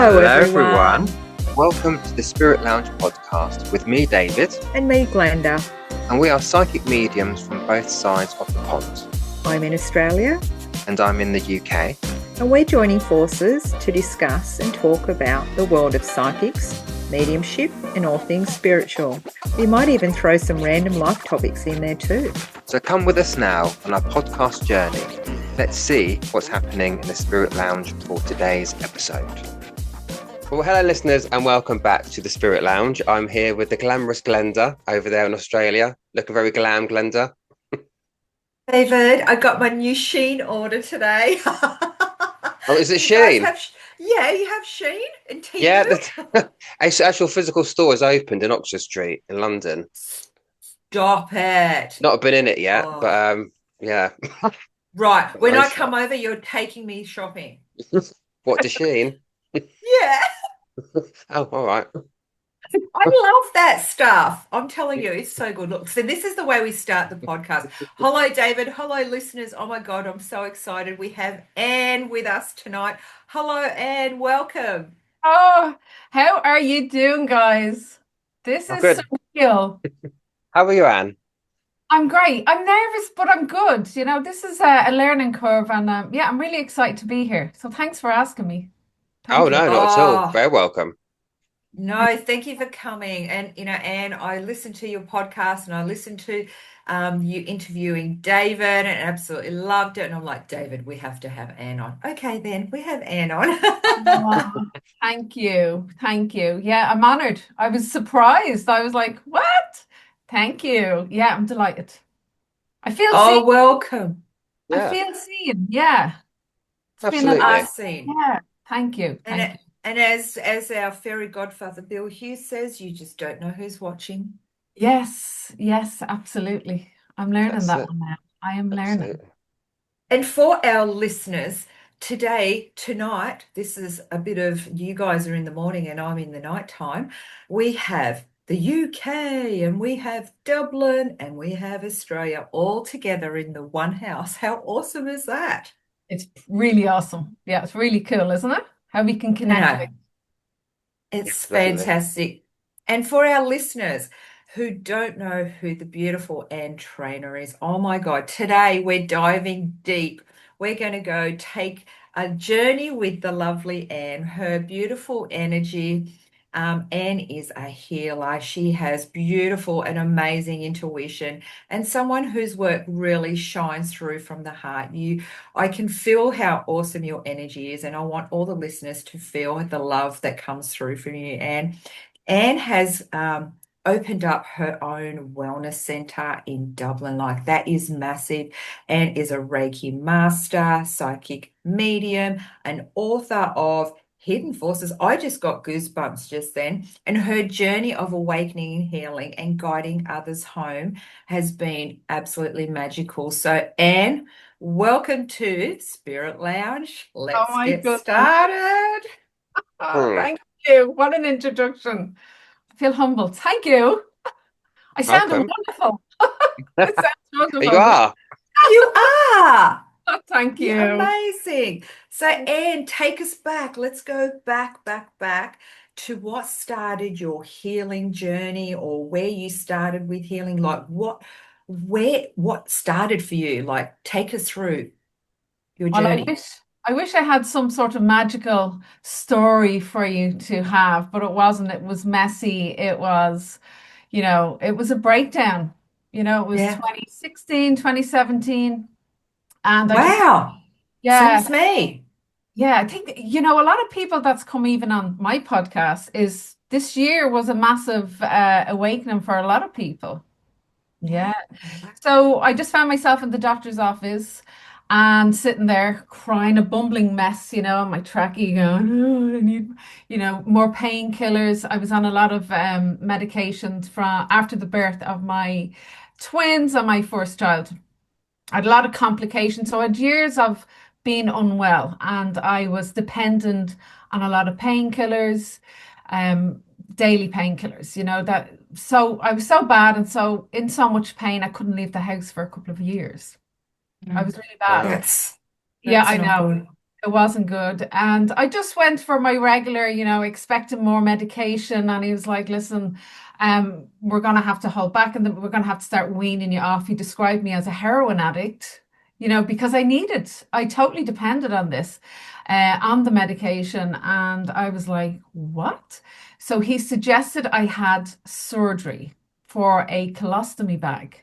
Hello, everyone. Welcome to the Spirit Lounge podcast with me, David. And me, Glenda. And we are psychic mediums from both sides of the pond. I'm in Australia. And I'm in the UK. And we're joining forces to discuss and talk about the world of psychics, mediumship, and all things spiritual. We might even throw some random life topics in there too. So come with us now on our podcast journey. Let's see what's happening in the Spirit Lounge for today's episode. Well, hello listeners and welcome back to the Spirit Lounge. I'm here with the glamorous Glenda over there in Australia. Looking very glam, Glenda. David, I got my new Shein order today. Oh, is it Shein? Yeah, you have Shein in Temu? Yeah, the actual physical store is opened in Oxford Street in London. Stop it. Not been in it yet, but yeah. Right, when I come over, you're taking me shopping. What, to Shein? Yeah. Oh, all right. I love that stuff. I'm telling you, it's so good. Look, so this is the way we start the podcast. Hello, David. Hello, listeners. Oh my God, I'm so excited. We have Ann with us tonight. Hello, Ann. Welcome. Oh, how are you doing, guys? This is good. surreal. How are you, Anne? I'm great. I'm nervous, but I'm good. You know, this is a learning curve, and yeah, I'm really excited to be here. So thanks for asking me. No, not at all. Very welcome. No, thank you for coming. And, you know, Anne, I listened to your podcast and I listened to you interviewing David and absolutely loved it. And I'm like, David, we have to have Anne on. Okay, then we have Anne on. Oh, thank you. Thank you. Yeah, I'm honored. I was surprised. I was like, what? Thank you. Yeah, I'm delighted. I feel seen. Welcome. I feel seen. Yeah. It's Absolutely. been Seen. Yeah, thank you. Thank you. And as our fairy godfather Bill Hughes says, you just don't know who's watching. Yes, absolutely. I'm learning that one now. I am learning. Absolutely. And for our listeners, tonight, this is a bit of, you guys are in the morning and I'm in the nighttime. We have the UK and we have Dublin and we have Australia all together in the one house. How awesome is that? It's really awesome. Yeah, it's really cool, isn't it? How we can connect. It's fantastic. And for our listeners who don't know who the beautiful Ann Traynor is, oh my God, today we're diving deep. We're going to go take a journey with the lovely Ann, her beautiful energy. Ann is a healer. She has beautiful and amazing intuition and someone whose work really shines through from the heart. I can feel how awesome your energy is, and I want all the listeners to feel the love that comes through from you, Ann. Ann has opened up her own wellness centre in Dublin. Like, that is massive. Ann is a Reiki Master, psychic medium, an author of Hidden Forces. I just got goosebumps just then. And her journey of awakening and healing and guiding others home has been absolutely magical. So, Ann, welcome to Spirit Lounge. Let's get started. Oh, thank you. What an introduction. I feel humbled. Thank you. I sounded wonderful. I sound wonderful. You are. You are. Oh, thank you. You're amazing. So, Ann, take us back. Let's go back to what started your healing journey, or where you started with healing. Like, what started for you? Like, take us through your journey. Well, I wish I had some sort of magical story for you to have, but it wasn't. It was messy. It was, it was a breakdown. It was 2016, 2017. And wow. Seems me. Yeah, I think, a lot of people that's come even on my podcast is this year was a massive awakening for a lot of people. Yeah. So I just found myself in the doctor's office and sitting there crying a bumbling mess, my trachea going, oh, I need, more painkillers. I was on a lot of medications from after the birth of my twins and my first child. I had a lot of complications. So I had years of being unwell and I was dependent on a lot of painkillers, daily painkillers, so I was so bad and so in so much pain I couldn't leave the house for a couple of years. I was really bad. That's I know. good. It wasn't good. And I just went for my regular, expecting more medication. And he was like, listen, we're going to have to hold back and we're going to have to start weaning you off. He described me as a heroin addict, because I totally depended on this, on the medication. And I was like, what? So he suggested I had surgery for a colostomy bag.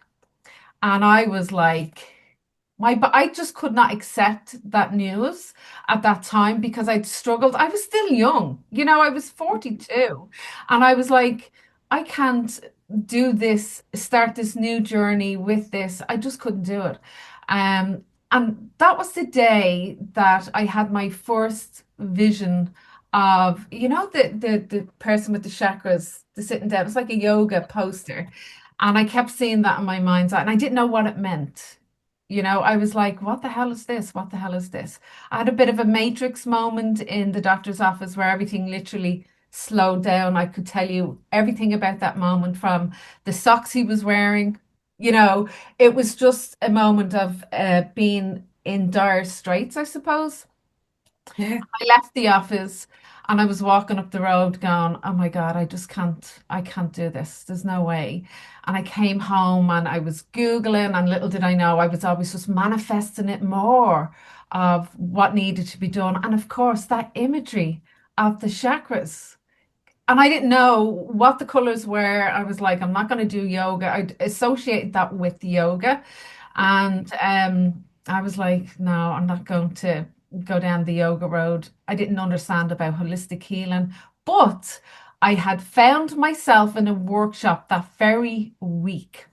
And I was like, but I just could not accept that news at that time because I'd struggled. I was still young, I was 42. And I was like, I can't do this, start this new journey with this. I just couldn't do it. And that was the day that I had my first vision of, the person with the chakras, the sitting down. It's like a yoga poster. And I kept seeing that in my mind's eye, and I didn't know what it meant. I was like, what the hell is this? What the hell is this? I had a bit of a matrix moment in the doctor's office where everything literally slowed down. I could tell you everything about that moment, from the socks he was wearing. You know, it was just a moment of being in dire straits, I suppose. Yeah. I left the office and I was walking up the road going, oh my God, I can't do this. There's no way. And I came home and I was Googling, and little did I know I was always just manifesting it more of what needed to be done. And of course, that imagery of the chakras. And I didn't know what the colors were. I was like, I'm not going to do yoga. I associated that with yoga. And I was like, no, I'm not going to go down the yoga road. I didn't understand about holistic healing, but I had found myself in a workshop that very week.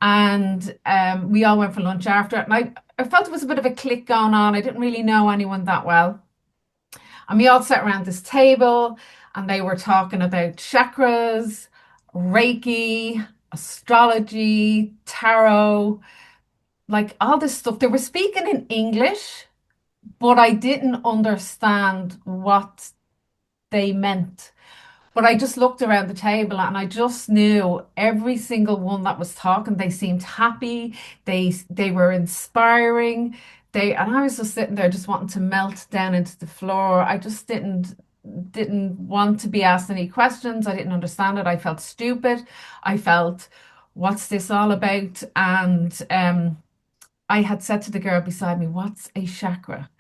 And we all went for lunch after. And I felt it was a bit of a click going on. I didn't really know anyone that well. And we all sat around this table and they were talking about chakras, Reiki, astrology, tarot, like all this stuff. They were speaking in English, but I didn't understand what they meant. But I just looked around the table and I just knew every single one that was talking, they seemed happy, they were inspiring. And I was just sitting there just wanting to melt down into the floor. I just didn't want to be asked any questions. I didn't understand it. I felt stupid. I felt, what's this all about? And I had said to the girl beside me, what's a chakra?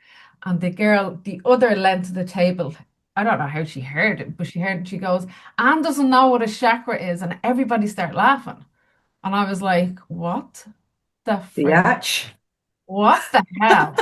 And the girl, the other length of the table, I don't know how she heard it, but she heard it. She goes, Anne doesn't know what a chakra is. And everybody started laughing. And I was like, what the frick? Biatch. What the hell?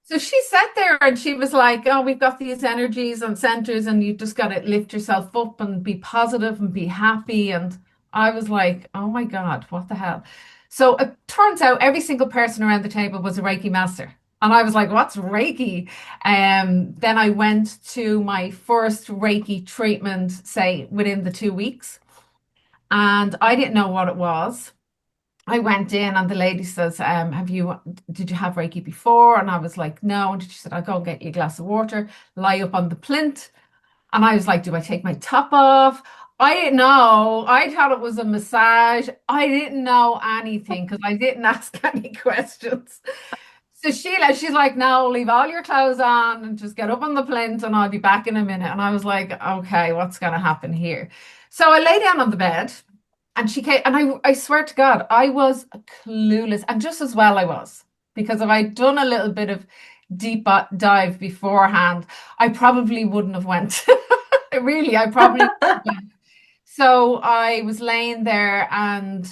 So she sat there and she was like, oh, we've got these energies and centers, and you just got to lift yourself up and be positive and be happy. And I was like, oh my God, what the hell? So it turns out every single person around the table was a Reiki master. And I was like, what's Reiki? Then I went to my first Reiki treatment, say within the 2 weeks, and I didn't know what it was. I went in and the lady says, did you have Reiki before? And I was like, no. And she said, I'll go and get you a glass of water, lie up on the plinth. And I was like, do I take my top off? I didn't know. I thought it was a massage. I didn't know anything because I didn't ask any questions. So she's like, no, leave all your clothes on and just get up on the plinth and I'll be back in a minute. And I was like, okay, what's going to happen here? So I lay down on the bed and she came, and I swear to God, I was clueless, and just as well I was, because if I'd done a little bit of deep dive beforehand, I probably wouldn't have went. Really, I probably wouldn't. So I was laying there and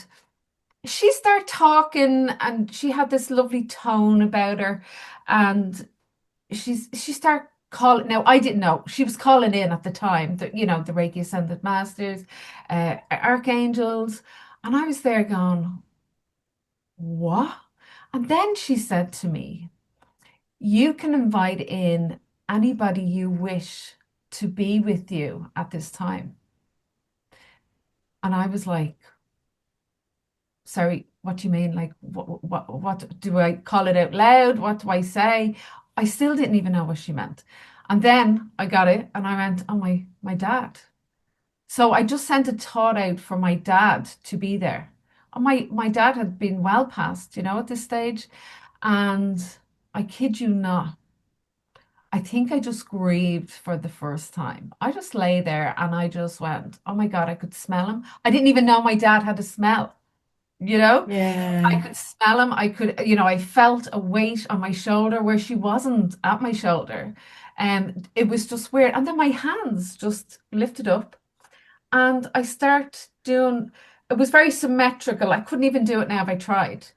she started talking and she had this lovely tone about her, and she started calling. Now I didn't know she was calling in at the time, the Reiki Ascended Masters, archangels, and I was there going, what? And then she said to me, you can invite in anybody you wish to be with you at this time. And I was like, sorry, what do you mean? Like, what do I call it out loud? What do I say? I still didn't even know what she meant. And then I got it and I went, oh, my dad. So I just sent a thought out for my dad to be there. And my dad had been well past, at this stage. And I kid you not, I think I just grieved for the first time. I just lay there and I just went, oh my God, I could smell him. I didn't even know my dad had a smell, you know? I Yeah. could smell him. I could, I felt a weight on my shoulder where she wasn't at my shoulder. And it was just weird. And then my hands just lifted up and I start doing, it was very symmetrical. I couldn't even do it now if I tried.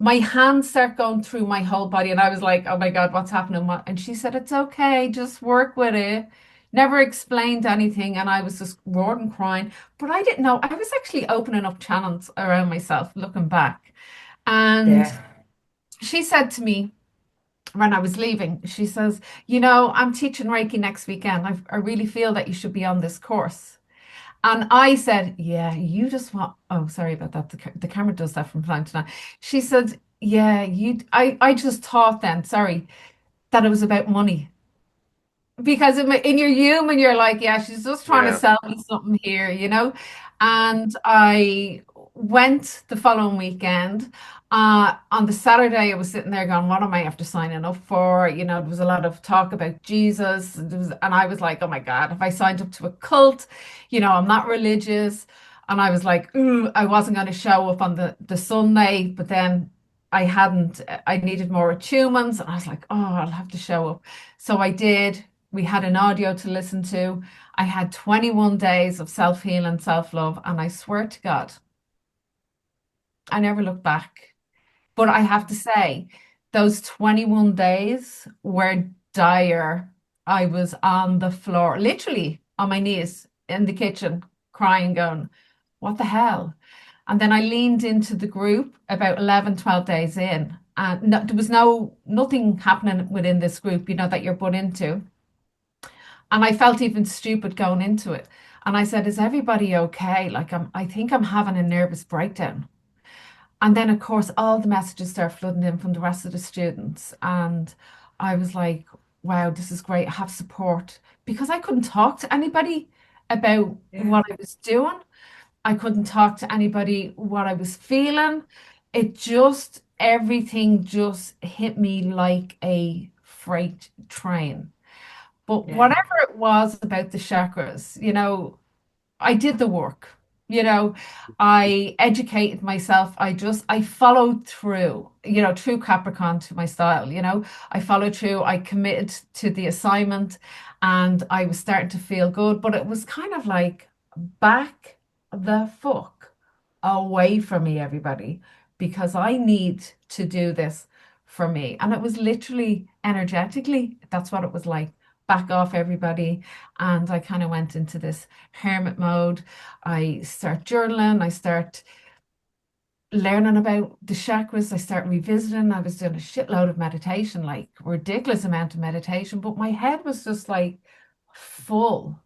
My hands start going through my whole body, and I was like, oh my God, what's happening? And she said, it's okay, just work with it. Never explained anything, and I was just roaring crying. But I didn't know. I was actually opening up channels around myself, looking back. And Yeah. she said to me when I was leaving, she says, I'm teaching Reiki next weekend. I really feel that you should be on this course. And I said, yeah, you just want, oh, sorry about that. The camera does that from time to time. She said, yeah, I just thought then, sorry, that it was about money. Because in your human, you're like, yeah, she's just trying to Yeah. sell me something here, And I went the following weekend. On the Saturday, I was sitting there going, what am I after signing up for? There was a lot of talk about Jesus. And I was like, oh my God, if I signed up to a cult, I'm not religious. And I was like, ooh, I wasn't going to show up on the Sunday, but then I needed more attunements. And I was like, oh, I'll have to show up. So I did. We had an audio to listen to. I had 21 days of self-healing, self-love, and I swear to God, I never looked back. But I have to say, those 21 days were dire. I was on the floor, literally on my knees in the kitchen, crying, going, what the hell? And then I leaned into the group about 11, 12 days in, and there was nothing happening within this group, that you're put into. And I felt even stupid going into it. And I said, is everybody okay? Like I think I'm having a nervous breakdown. And then of course all the messages start flooding in from the rest of the students. And I was like, wow, this is great. I have support because I couldn't talk to anybody about Yeah. what I was doing. I couldn't talk to anybody what I was feeling. Everything just hit me like a freight train. But Yeah. whatever it was about the chakras, I did the work. I educated myself. I followed through, true Capricorn to my style, I followed through. I committed to the assignment and I was starting to feel good, but it was kind of like back the fuck away from me, everybody, because I need to do this for me. And it was literally energetically, that's what it was like. Back off, everybody. And I kind of went into this hermit mode. I start journaling, I start learning about the chakras, I start revisiting. I was doing a shitload of meditation, like ridiculous amount of meditation, but my head was just like full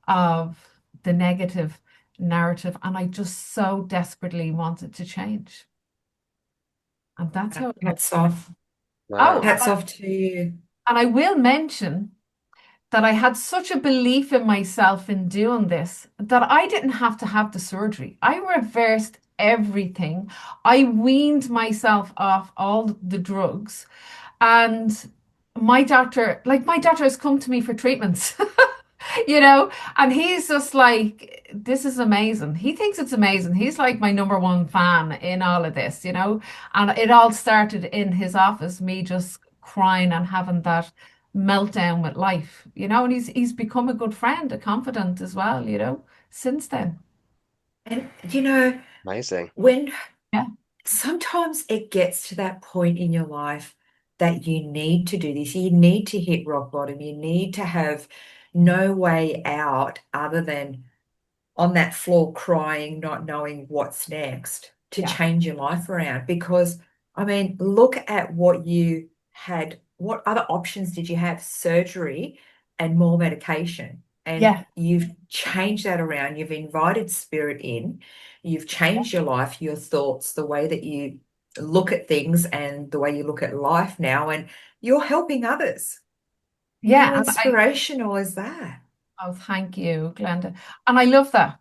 of the negative narrative, and I just so desperately wanted to change. And that's how it Hats went. off. Oh, Wow. Hats off to you. and I will mention that I had such a belief in myself in doing this that I didn't have to have the surgery. I reversed everything. I weaned myself off all the drugs. And my doctor has come to me for treatments, and he's just like, this is amazing. He thinks it's amazing. He's like my number one fan in all of this, and it all started in his office, me just crying and having that meltdown with life, and he's become a good friend, a confidant as well, since then. And Amazing. when Yeah. sometimes it gets to that point in your life that you need to do this, you need to hit rock bottom, you need to have no way out other than on that floor crying, not knowing what's next to Yeah. change your life around. Because, I mean, look at what you had. What other options did you have? Surgery and more medication. And Yeah. you've changed that around. You've invited spirit in. You've changed your life, your thoughts, the way that you look at things and the way you look at life now. And you're helping others. How Yeah. And inspirational is that? oh, thank you, Glenda. And I love that.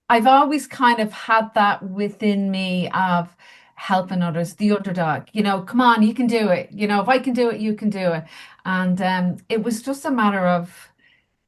I've always kind of had that within me of helping others, the underdog, come on, you can do it. If I can do it, you can do it. And it was just a matter of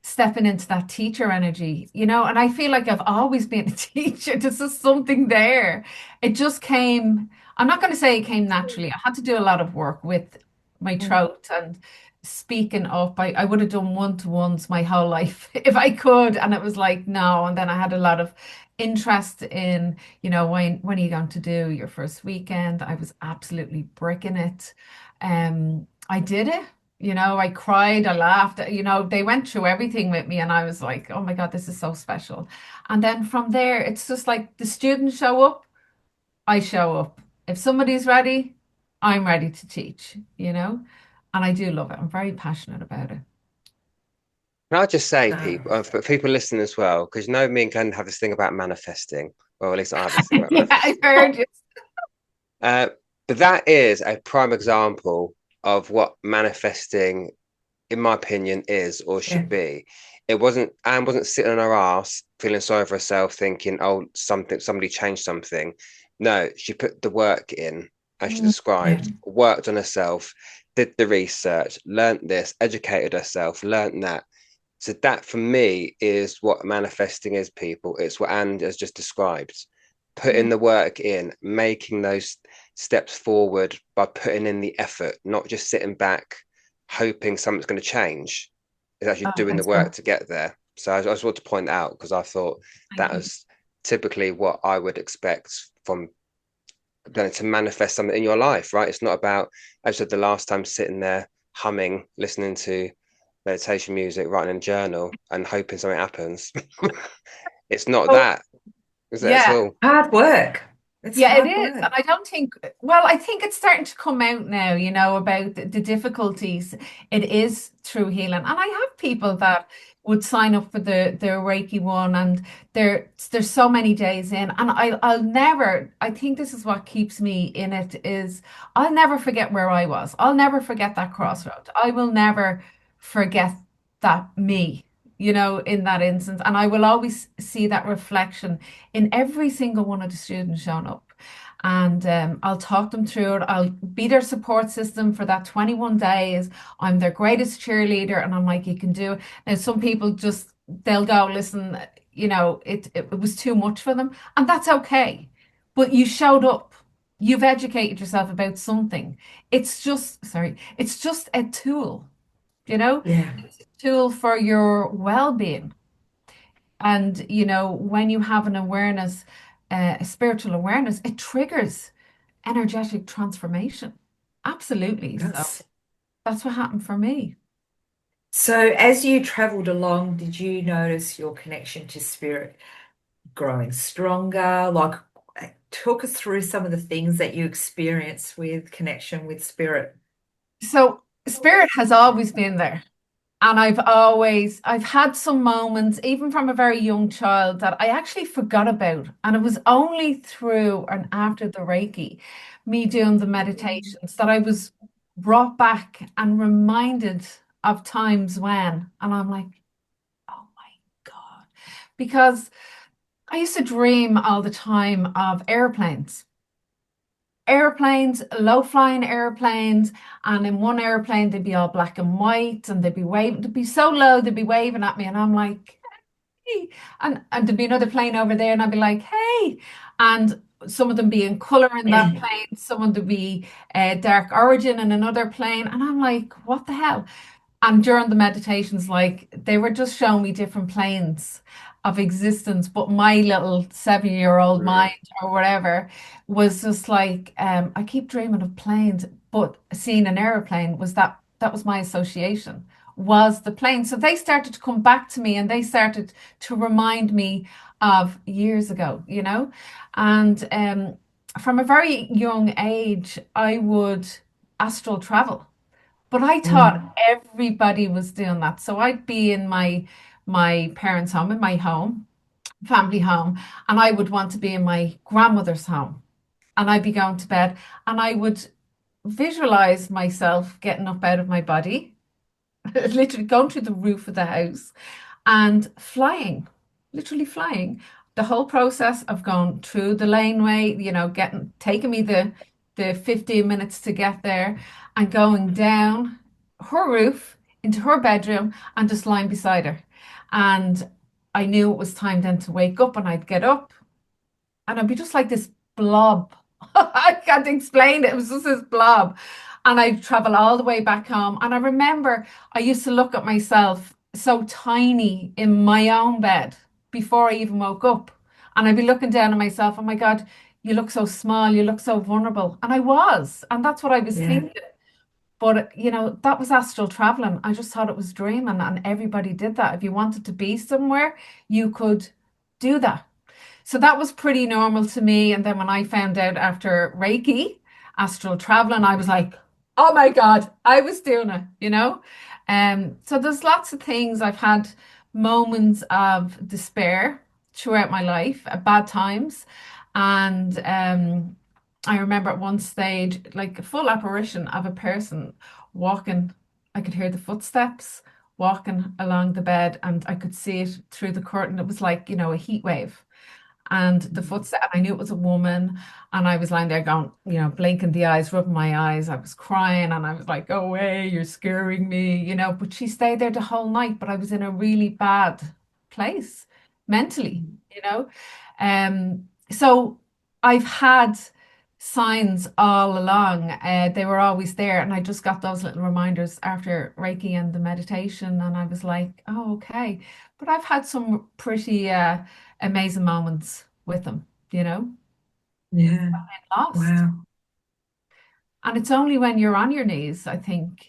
stepping into that teacher energy, and I feel like I've always been a teacher. There's just something there. It just came, I'm not going to say it came naturally. I had to do a lot of work with my throat and speaking up. I would have done one-to-ones my whole life if I could. And it was like, no. And then I had a lot of interest in, when are you going to do your first weekend? I was absolutely bricking it. I did it. I cried, I laughed, they went through everything with me and I was like, oh my God, this is so special. And then from there, it's just like the students show up, I show up. If somebody's ready, I'm ready to teach, and I do love it. I'm very passionate about it. Can I just say, people, for people listening as well, because me and Glenn have this thing about manifesting, or at least I have this thing about Yeah, I heard you. But that is a prime example of what manifesting, in my opinion, is or should be. Anne wasn't sitting on her ass feeling sorry for herself, thinking, "Oh, somebody changed something." No, she put the work in, as she described, worked on herself, did the research, learnt this, educated herself, learnt that. So that for me is what manifesting is, people. It's what Anne has just described. Putting the work in, making those steps forward by putting in the effort, not just sitting back hoping something's going to change. It's actually doing the work to get there. So I just want to point out, because I thought that was typically what I would expect from to manifest something in your life, right? It's not about, as I said the last time, sitting there humming, listening to meditation music, writing in a journal and hoping something happens. It's not that, is it at all? Hard work. It's Yeah, it hard is. work. And I think it's starting to come out now, about the difficulties it is through healing. And I have people that would sign up for the Reiki one and there's so many days in. And I'll never, I think this is what keeps me in it, is I'll never forget where I was. I'll never forget that crossroad. I will never forget that me, in that instance. And I will always see that reflection in every single one of the students showing up. And I'll talk them through it. I'll be their support system for that 21 days. I'm their greatest cheerleader. And I'm like, you can do it. Now, some people they'll go, listen, it was too much for them. And that's okay. But you showed up. You've educated yourself about something. It's just a tool, Yeah. It's a tool for your well-being. And, when you have an awareness, a spiritual awareness, it triggers energetic transformation. Absolutely. So that's what happened for me. So as you traveled along, did you notice your connection to spirit growing stronger? Like, talk us through some of the things that you experienced with connection with spirit. So spirit has always been there. And I've had some moments, even from a very young child, that I actually forgot about. And it was only through and after the Reiki, me doing the meditations, that I was brought back and reminded of times when, and I'm like, oh my God. Because I used to dream all the time of airplanes, low flying airplanes, and in one airplane they'd be all black and white and they'd be waving, they'd be so low, they'd be waving at me, and I'm like, hey, and there'd be another plane over there, and I'd be like, hey, and some of them be in color in that plane, some of them be dark origin in another plane, and I'm like, what the hell? And during the meditations, like they were just showing me different planes of existence, but my little 7-year-old mind or whatever was just like, I keep dreaming of planes, but seeing an aeroplane that was my association, was the plane. So they started to come back to me and they started to remind me of years ago, and from a very young age, I would astral travel. But I thought everybody was doing that. So I'd be in my parents' home, in my home, family home, and I would want to be in my grandmother's home. And I'd be going to bed and I would visualize myself getting up out of my body, literally going through the roof of the house and flying, literally flying the whole process of going through the laneway, taking me the 15 minutes to get there and going down her roof into her bedroom and just lying beside her. And I knew it was time then to wake up, and I'd get up and I'd be just like this blob. I can't explain it. It was just this blob. And I'd travel all the way back home. And I remember I used to look at myself so tiny in my own bed before I even woke up. And I'd be looking down at myself, oh my God, you look so small, you look so vulnerable. And I was. And that's what I was Yeah. thinking. But, that was astral traveling. I just thought it was dreaming, and everybody did that. If you wanted to be somewhere, you could do that. So that was pretty normal to me. And then when I found out after Reiki, astral traveling, I was like, oh my God, I was doing it. So there's lots of things. I've had moments of despair throughout my life, at bad times. And I remember at one stage, like a full apparition of a person walking. I could hear the footsteps walking along the bed, and I could see it through the curtain. It was like, a heat wave. And the footstep, I knew it was a woman, and I was lying there going, blinking the eyes, rubbing my eyes. I was crying, and I was like, go away, you're scaring me. But she stayed there the whole night, but I was in a really bad place mentally, you know. So I've had signs all along. They were always there, and I just got those little reminders after Reiki and the meditation, and I was like, oh, okay. But I've had some pretty amazing moments with them, Yeah. lost. Wow. And it's only when you're on your knees, I think,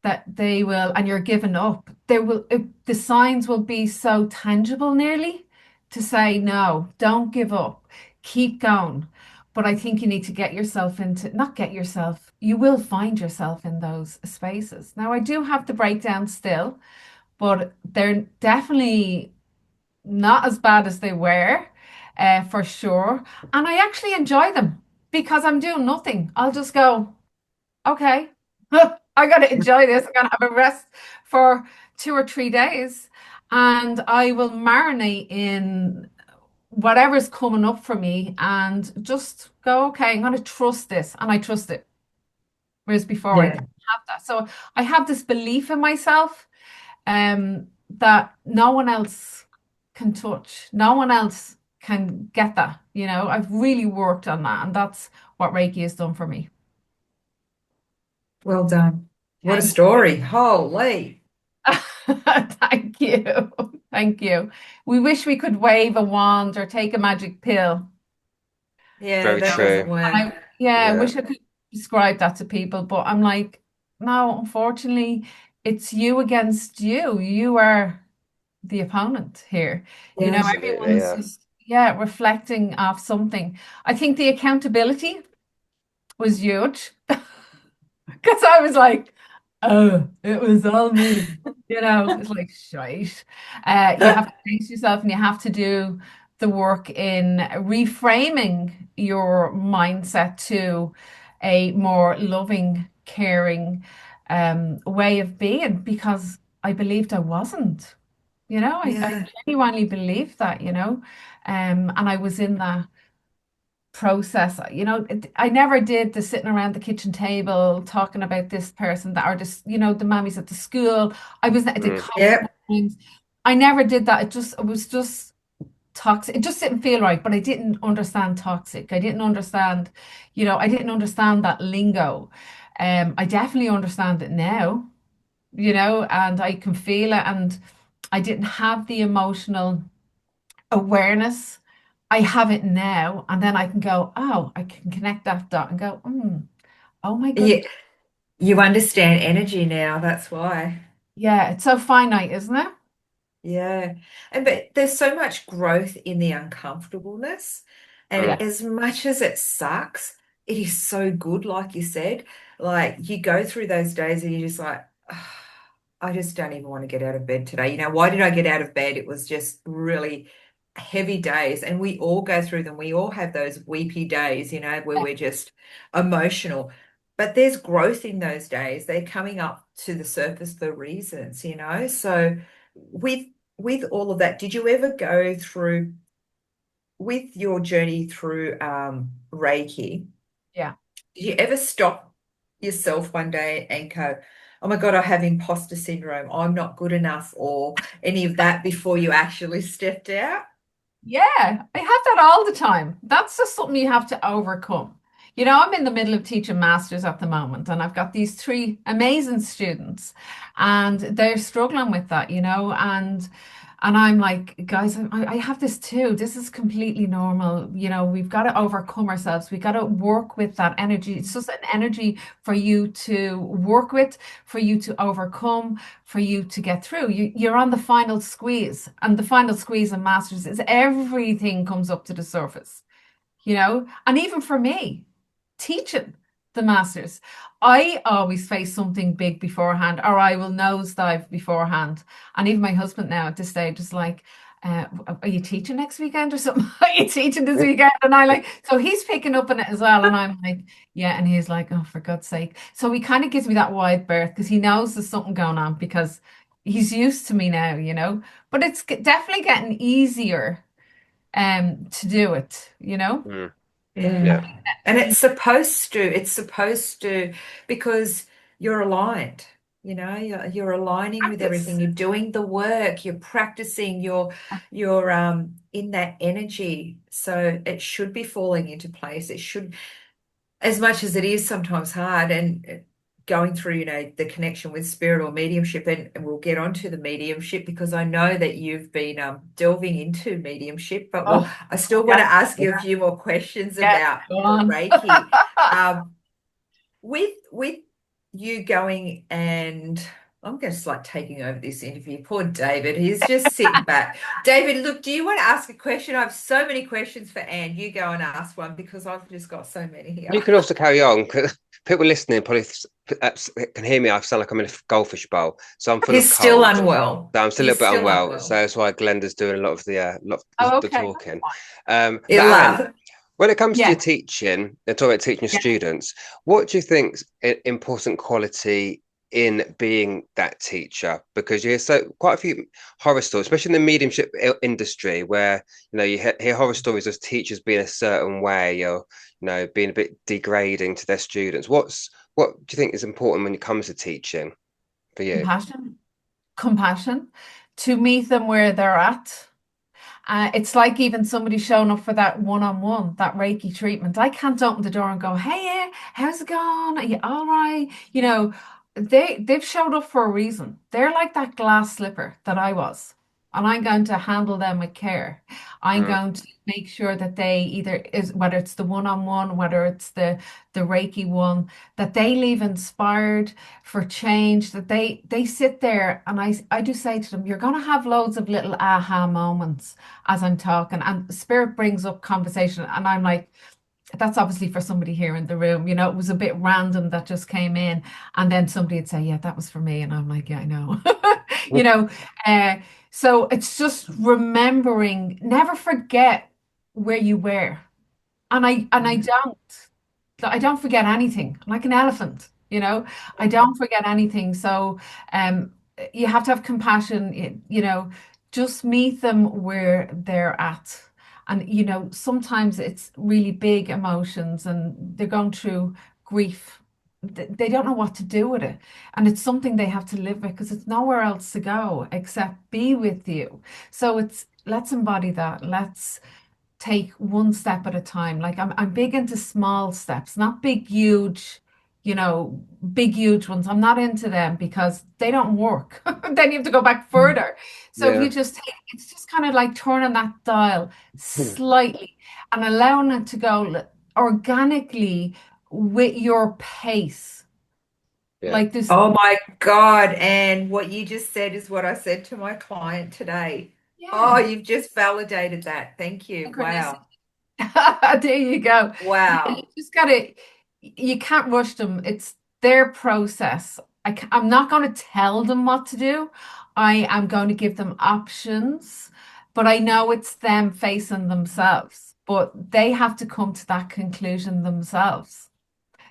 that they will, and you're giving up, the signs will be so tangible nearly to say, no, don't give up, keep going. But I think you need to not get yourself, you will find yourself in those spaces. Now, I do have the breakdown still, but they're definitely not as bad as they were, for sure. And I actually enjoy them because I'm doing nothing. I'll just go, okay, I got to enjoy this. I'm going to have a rest for 2 or 3 days, and I will marinate in whatever's coming up for me and just go, okay, I'm going to trust this. And I trust it. Whereas before I Yeah. didn't have that. So I have this belief in myself, that no one else can touch. No one else can get that. I've really worked on that, and that's what Reiki has done for me. Well done. What a Thank story. Holy. Thank you. Thank you. We wish we could wave a wand or take a magic pill. Yeah, Very that true. doesn't work. I Yeah. wish I could describe that to people, but I'm like, no, unfortunately, it's you against you. You are the opponent here. Yeah. Absolutely. Everyone's Yeah. just, reflecting off something. I think the accountability was huge because I was like, oh, it was all me. It's like shite. You have to face yourself, and you have to do the work in reframing your mindset to a more loving, caring way of being, because I believed I wasn't. I Yeah. genuinely believed that. And I was in that process. I never did the sitting around the kitchen table talking about this person that are just, the mammies at the school. I was at the Mm. coaching Yep. things. I never did that. It was just toxic. It just didn't feel right, but I didn't understand toxic. I didn't understand that lingo. I definitely understand it now, and I can feel it, and I didn't have the emotional awareness. I have it now, and then I can go, oh, I can connect that dot and go, oh my Yeah. goodness. You understand energy now. That's why. Yeah, it's so finite, isn't it? Yeah. But there's so much growth in the uncomfortableness. Mm. And as much as it sucks, it is so good, like you said. Like you go through those days and you're just like, "Ah, I just don't even want to get out of bed today. Why did I get out of bed? It was just really heavy days. And we all go through them. We all have those weepy days, where Yeah. we're just emotional. But there's growth in those days. They're coming up to the surface for reasons. So with all of that, did you ever go through with your journey through Reiki, Yeah. did you ever stop yourself one day and go, oh my God, I have imposter syndrome, I'm not good enough, or any of that before you actually stepped out? Yeah, I have that all the time. That's just something you have to overcome. You know, I'm in the middle of teaching masters at the moment, and I've got these three amazing students, and they're struggling with that, and I'm like, guys, I have this too. This is completely normal. You know, we've got to overcome ourselves. We got to work with that energy. It's just an energy for you to work with, for you to overcome, for you to get through. You're on the final squeeze, and the final squeeze in masters is everything comes up to the surface, and even for me teaching the masters, I always face something big beforehand, or I will nosedive beforehand. And even my husband now at this stage is like, are you teaching next weekend or something? Are you teaching this weekend? And I like, so he's picking up on it as well. And I'm like, yeah. And he's like, oh, for God's sake. So he kind of gives me that wide berth because he knows there's something going on because he's used to me now. But it's definitely getting easier to do it. Mm. Yeah. Yeah. And it's supposed to, because you're aligned, you're aligning with everything. Practice. You're doing the work, you're practicing, you're in that energy. So it should be falling into place. It should, as much as it is sometimes hard, and going through, the connection with spirit or mediumship, and we'll get onto the mediumship because I know that you've been delving into mediumship, but Oh, I still want to yeah, ask you a few more questions yeah, about go the on. Reiki. With you going, and I'm just like taking over this interview. Poor David, he's just sitting back. David, look, do you want to ask a question? I have so many questions for Anne. You go and ask one because I've just got so many here. You can also carry on because people listening probably can hear me. I sound like I'm in a goldfish bowl, so I'm full of He's still cold. unwell. So I'm still a He's little bit still unwell. So unwell. that's why Glenda's doing a lot of Oh, the okay. talking. You But Anne, love. when it comes to your Yeah. teaching, and talking about teaching your Yeah. students, what do you think's an important quality in being that teacher? Because you hear quite a few horror stories, especially in the mediumship industry, where you hear horror stories of teachers being a certain way, or being a bit degrading to their students. What do you think is important when it comes to teaching for you? Compassion, to meet them where they're at. It's like even somebody showing up for that one-on-one, that Reiki treatment. I can't open the door and go, "Hey, how's it going? Are you all right?" They've showed up for a reason. They're like that glass slipper that I was, and I'm going to handle them with care. I'm Mm, going to make sure that they either is whether it's the one-on-one, whether it's the Reiki one, that they leave inspired for change. That they sit there, and I do say to them, "You're going to have loads of little aha moments." As I'm talking, and spirit brings up conversation, and I'm like, that's obviously for somebody here in the room. It was a bit random that just came in, and then somebody would say, yeah, that was for me, and I'm like, yeah, I know. you mm, know uh, so it's just remembering, never forget where you were. And I don't forget anything. I'm like an elephant. I don't forget anything. So um you have to have compassion, just meet them where they're at. And sometimes it's really big emotions and they're going through grief. They don't know what to do with it. And it's something they have to live with because it's nowhere else to go except be with you. So let's embody that. Let's take one step at a time. Like I'm big into small steps, not you know, big huge ones. I'm not into them because they don't work. Then you have to go back further. So if yeah. you just take, it's just kind of like turning that dial slightly and allowing it to go organically with your pace. Yeah. Like this, Oh my God. And what you just said is what I said to my client today. Oh, yeah, you've just validated that. Thank you. synchronicity. Wow. There you go. Yeah, you Wow. just gotta, you can't rush them. It's their process. I'm not going to tell them what to do. I am going to give them options, but I know it's them facing themselves. But they have to come to that conclusion themselves.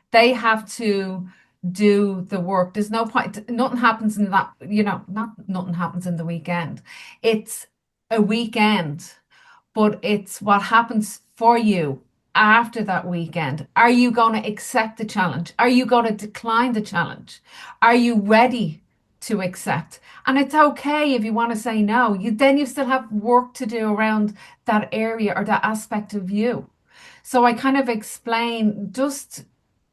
They have to do the work. There's no point. Nothing happens in not nothing happens in the weekend. It's a weekend. but it's what happens for you after that weekend. Are you going to accept the challenge? Are you going to decline the challenge? Are you ready to accept? And it's okay if you want to say no. You still have work to do around that area or that aspect of you. So I kind of explain, just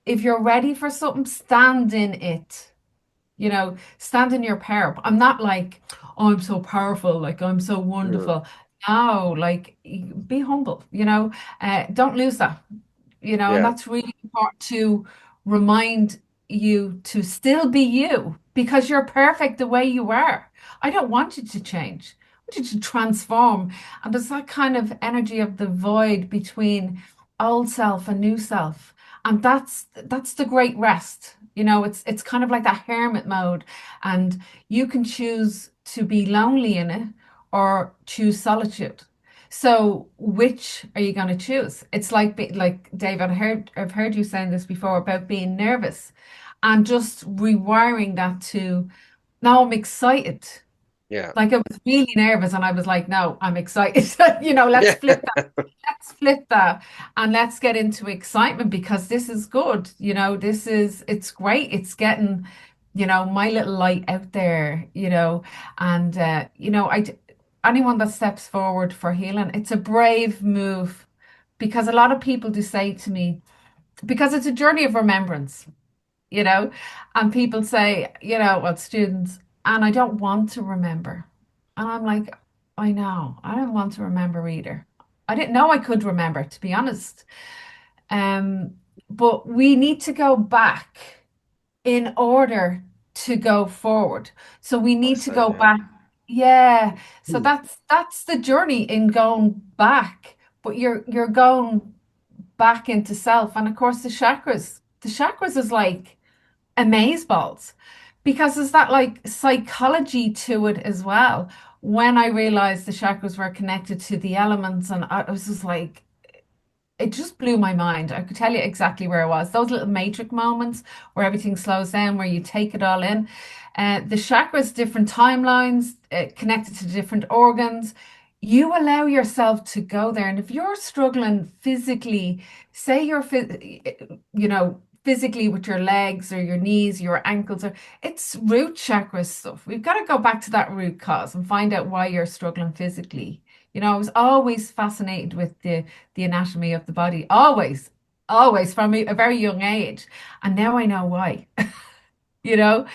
if you're ready for something, stand in it. Stand in your power. I'm not like, oh, I'm so powerful, like I'm so Mm. wonderful. No, like be humble, don't lose that, and Yeah. that's really important to remind you to still be you because you're perfect the way you are. I don't want you to change. I want you to transform. And there's that kind of energy of the void between old self and new self. And that's the great rest. It's kind of like that hermit mode. And you can choose to be lonely in it or choose solitude. So which are you going to choose? It's like David, I've heard you saying this before about being nervous and just rewiring that to now I'm excited. Yeah. Like I was really nervous and I was like, no, I'm excited. Let's Yeah. flip that. Let's flip that and let's get into excitement because this is good. It's great. It's getting, my little light out there, and anyone that steps forward for healing, it's a brave move because a lot of people do say to me, because it's a journey of remembrance, you know, and people say, well, students, and I don't want to remember. And I'm like, I know, I don't want to remember either. I didn't know I could remember, to be honest. Um, but we need to go back in order to go forward. So we need to So, go yeah. back. Yeah. So Mm. that's the journey in going back. But you're going back into self. And of course the chakras. The chakras is like amazeballs because there's that like psychology to it as well. When I realized the chakras were connected to the elements, and I was just like, it just blew my mind. I could tell you exactly where I was. Those little matrix moments where everything slows down, where you take it all in. The chakras, different timelines, connected to different organs. You allow yourself to go there. And if you're struggling physically, say physically with your legs or your knees, your ankles, or it's root chakra stuff. We've got to go back to that root cause and find out why you're struggling physically. I was always fascinated with the anatomy of the body, always, always from a very young age. And now I know why, you know?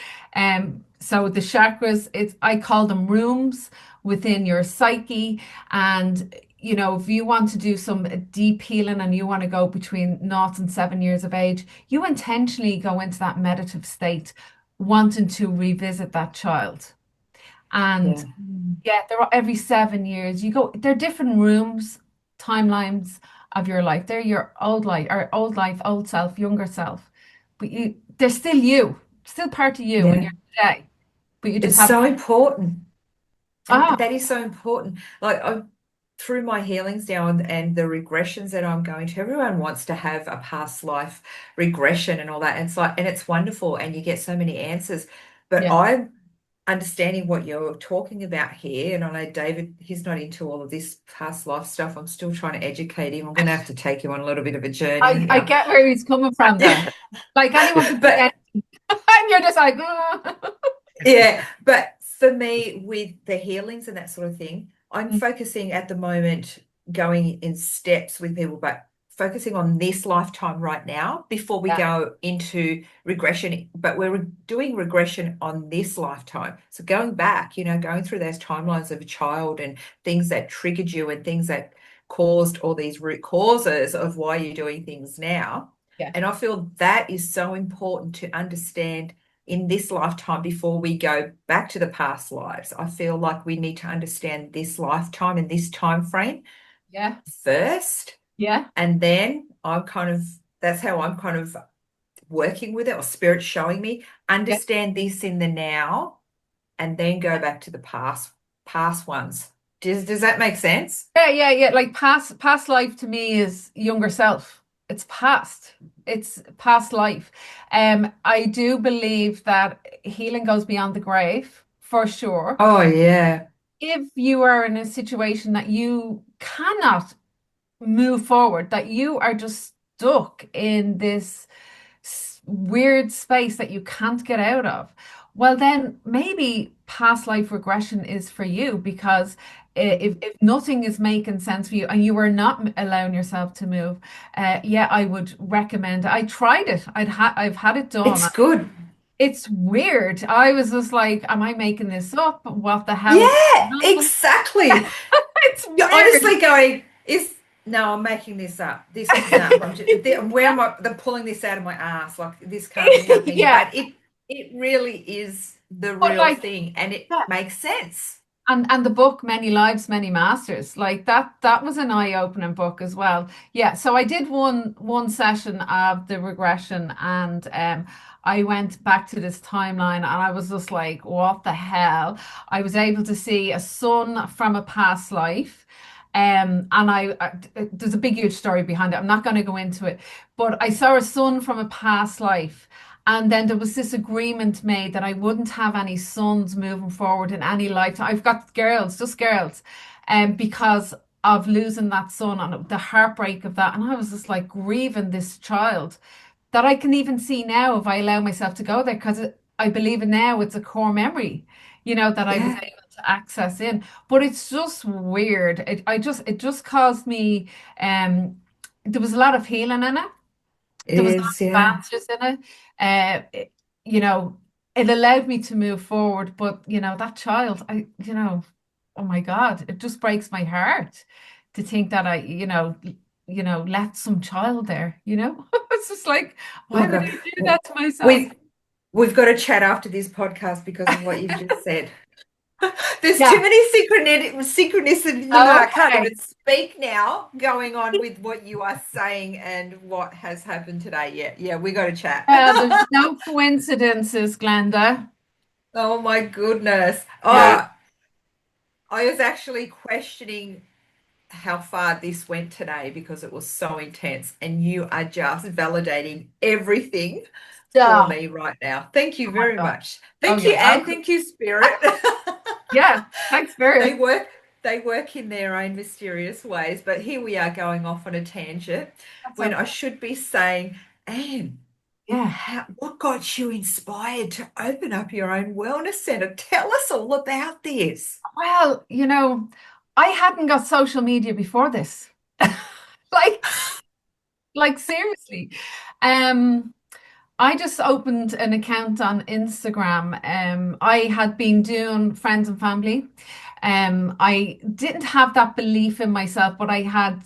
So the chakras, I call them rooms within your psyche. And, if you want to do some deep healing and you want to go between 0 and 7 years of age, you intentionally go into that meditative state, wanting to revisit that child. And Yeah. yeah, they're every 7 years. They're different rooms, timelines of your life. They're your old life, old self, younger self. But they're still you, still part of you in Yeah. your today. But you just It's have so important. And ah, that is so important. Like through my healings now and the regressions that I'm going to, everyone wants to have a past life regression and all that. And it's like, and it's wonderful and you get so many answers. But yeah. I'm understanding what you're talking about here. And I know David, he's not into all of this past life stuff. I'm still trying to educate him. I'm going to have to take him on a little bit of a journey I here. get where he's coming from there. Like anyone could be But anything. And you're just like, "Ah." yeah, but for me, with the healings and that sort of thing, I'm focusing at the moment going in steps with people, but focusing on this lifetime right now before we Yeah, go into regression. But we're doing regression on this lifetime. So going back, going through those timelines of a child and things that triggered you and things that caused all these root causes of why you're doing things now. yeah, And I feel that is so important to understand in this lifetime before we go back to the past lives. I feel like we need to understand this lifetime and this time frame yeah, first. yeah, And then that's how I'm kind of working with it, or spirit showing me, yeah. understand this in the now and then go back to the past ones. Does that make sense? Yeah. Like past life to me is younger self. It's past. It's past life. I do believe that healing goes beyond the grave for sure. Oh yeah. if you are in a situation that you cannot move forward, that you are just stuck in this weird space that you can't get out of, well, then maybe past life regression is for you because if nothing is making sense for you and you are not allowing yourself to move, yeah, I would recommend. I tried it. I've had it done. It's good. It's weird. I was just like, am I making this up? What the hell is Yeah, going on? exactly. It's You're weird. honestly going, no, I'm making this up. No, where am I pulling this out of my ass? Like, this can't be happening. Yeah. But it really is the But real like, thing, and it yeah. makes sense. And the book Many Lives, Many Masters, like that was an eye-opening book as well. Yeah, so I did one session of the regression, and I went back to this timeline and I was just like, what the hell? I was able to see a son from a past life. And there's a big huge story behind it. I'm not going to go into it, but I saw a son from a past life. And then there was this agreement made that I wouldn't have any sons moving forward in any lifetime. I've got girls, just girls, because of losing that son and the heartbreak of that. And I was just like grieving this child that I can even see now if I allow myself to go there, because I believe it now, it's a core memory, that I was Yeah, able to access in. But it's just weird. It just caused me, there was a lot of healing in it. it There was a lot is. of Yeah. answers in it. You know, it allowed me to move forward. But, that child, oh my God, it just breaks my heart to think that I left some child there, It's just like, why Look, would I do that to myself? we we've got to chat after this podcast because of what you've just said. There's too Yeah. many synchronicity. I can't Okay. even speak now. Going on with what you are saying and what has happened today. Yeah, we got to chat. There's no coincidences, Glenda. Oh my goodness. Yeah. Oh, I was actually questioning how far this went today because it was so intense, and you are just validating everything for Stop. me right now. Thank you Oh my very God. much. Oh, Thank you, you're Anne. welcome. Thank you, Spirit. Yeah. Thanks, They Spirit. work they work in their own mysterious ways, but here we are going off on a tangent That's when I okay. should be saying, Anne, Yeah. what got you inspired to open up your own wellness center? Tell us all about this. Well, I hadn't got social media before this. Like, like seriously. Um, I just opened an account on Instagram. I had been doing friends and family. I didn't have that belief in myself, but I had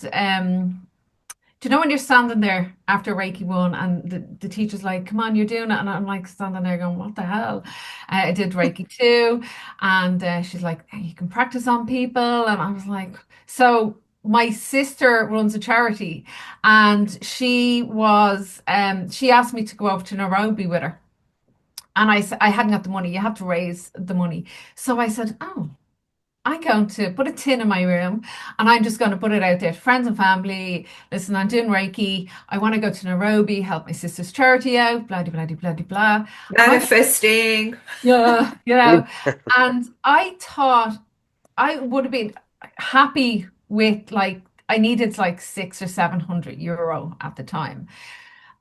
do you know when you're standing there after Reiki 1 and the teacher's like, come on, you're doing it. And I'm like standing there going, what the hell? I did Reiki 2 and she's like, hey, you can practice on people. And I was like, so my sister runs a charity and she asked me to go over to Nairobi with her. And I hadn't got the money. You have to raise the money. So I said, oh, I'm going to put a tin in my room and I'm just going to put it out there to friends and family. Listen, I'm doing Reiki. I want to go to Nairobi, help my sister's charity out, blah, blah, blah, blah, blah, blah. And I, Manifesting. yeah, and I thought I would have been happy with like, I needed like 600 or 700 euro at the time.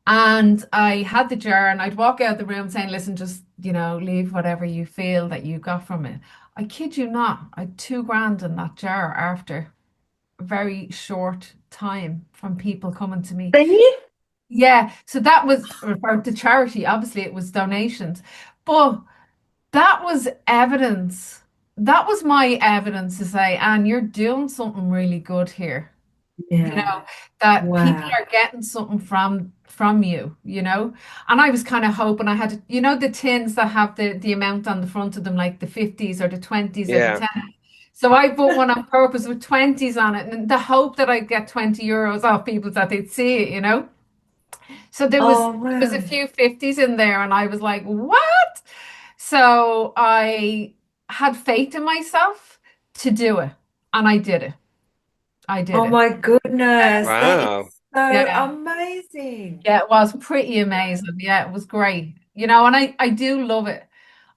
And I had the jar and I'd walk out the room saying, listen, just, leave whatever you feel that you got from it. I kid you not, I had 2 grand in that jar after a very short time from people coming to me. Then you? Yeah, so that was for the charity. Obviously, it was donations, but that was evidence. That was my evidence to say, Anne, you're doing something really good here, you Yeah. know, that people Wow. are getting something from you. And I was kind of hoping I had, the tins that have the amount on the front of them, like the 50s or the 20s or the Yeah. 10s. So I bought one on purpose with 20s on it, and the hope that I'd get 20 euros off people that they'd see it. So Oh, there was a wow. few 50s in there, and I was like, what? So I had faith in myself to do it, and I did it. I did Oh it. my goodness. That Wow. is so Yeah. amazing. Yeah, it was pretty amazing. Yeah, it was great. And I do love it.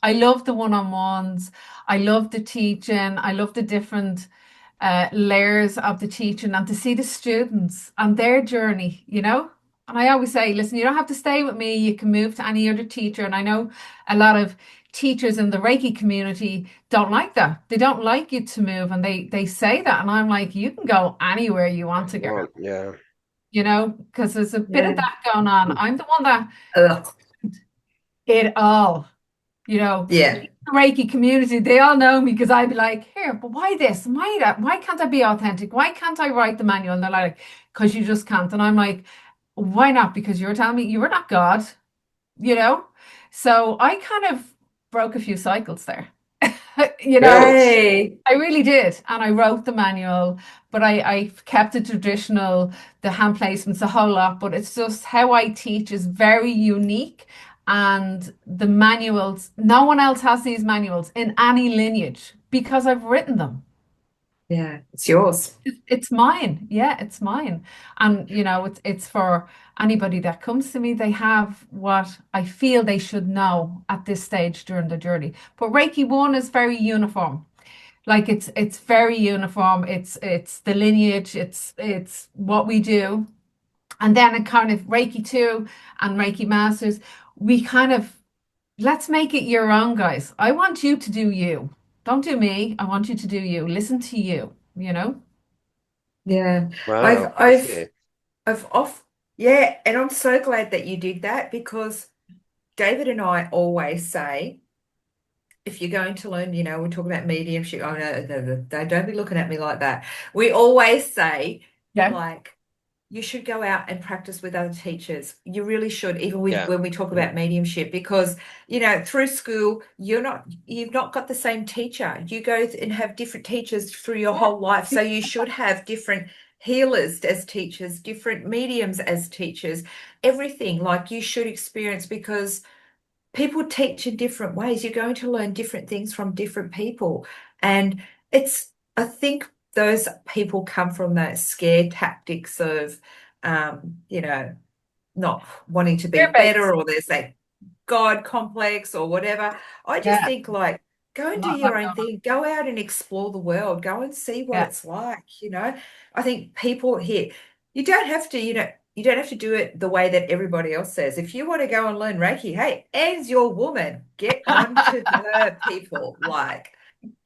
I love the one-on-ones. I love the teaching. I love the different layers of the teaching and to see the students and their journey, you know? And I always say, listen, you don't have to stay with me. You can move to any other teacher. And I know a lot of teachers in the Reiki community don't like that. They don't like you to move, and they say that. And I'm like, you can go anywhere you want to go, Yeah. you know, because there's a bit of Yeah. that going on. I'm the one that Ugh. it all, you know, Yeah. the Reiki community, they all know me because I'd be like, here, but why this? Why that? Why can't I be authentic? Why can't I write the manual? And they're like, because you just can't. And I'm like, why not? Because you're telling me you are not God, you know? So I kind of broke a few cycles there. You know, Good. Hey. I really did. And I wrote the manual, but I kept it traditional, the hand placements, a whole lot. But it's just how I teach is very unique. And the manuals, no one else has these manuals in any lineage because I've written them. Yeah. It's yours. It's mine. Yeah, it's mine. And you know, it's for anybody that comes to me, they have what I feel they should know at this stage during the journey. But Reiki 1 is very uniform. Like it's very uniform. It's the lineage, it's what we do. And then it kind of Reiki 2 and Reiki Masters, we kind of let's make it your own, guys. I want you to do you. Don't do me. I want you to do you. Listen to you, you know? Yeah. I've Wow. Good for I've you. I've off yeah, and I'm so glad that you did that because David and I always say if you're going to learn, we talk about mediumship. Oh no, don't be looking at me like that. We always say, Yeah. like, you should go out and practice with other teachers. You really should, even with Yeah. when we talk about mediumship, because through school, you've not got the same teacher. You go and have different teachers through your whole life. So you should have different healers as teachers, different mediums as teachers, everything like you should experience because people teach in different ways. You're going to learn different things from different people. And I think those people come from that scare tactics of, not wanting to be Fear based. better or there's that God complex or whatever. I just Yeah. think like, go and do Not your like own thing. Go out and explore the world. Go and see what yeah. it's like. I think people here, you don't have to, you don't have to do it the way that everybody else says. If you want to go and learn Reiki, hey, Anne's your woman. Get on to her, people. Like,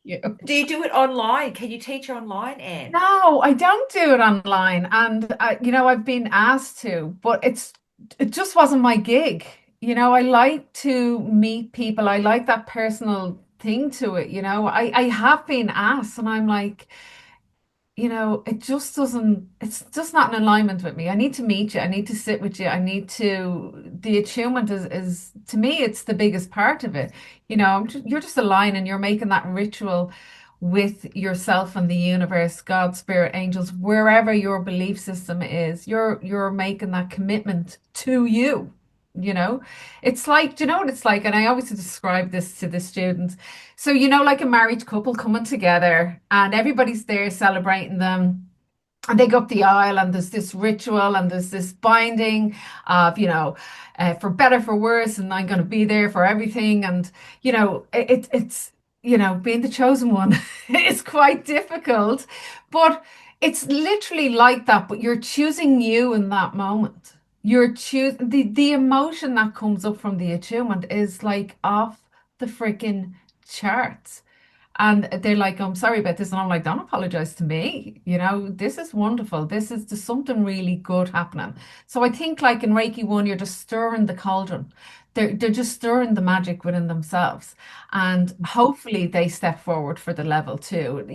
Yeah. do you do it online? Can you teach online, Anne? No, I don't do it online. And I've been asked to, but it just wasn't my gig. I like to meet people. I like that personal thing to it. I have been asked and I'm like, it just doesn't, it's just not in alignment with me. I need to meet you. I need to sit with you. The attunement is to me, it's the biggest part of it. You're just aligned and you're making that ritual with yourself and the universe, God, spirit, angels, wherever your belief system is. You're making that commitment to you. You know, it's like, do you know what it's like? And I always describe this to the students. So, like a married couple coming together and everybody's there celebrating them. And they go up the aisle and there's this ritual and there's this binding of, for better, for worse, and I'm going to be there for everything. And, it's, being the chosen one is quite difficult, but it's literally like that. But you're choosing you in that moment. You're choosing the emotion that comes up from the attunement is like off the freaking charts. And they're like, I'm sorry about this. And I'm like, don't apologize to me. This is wonderful. There's something really good happening. So I think like in Reiki 1, you're just stirring the cauldron. They're just stirring the magic within themselves. And hopefully they step forward for the level 2.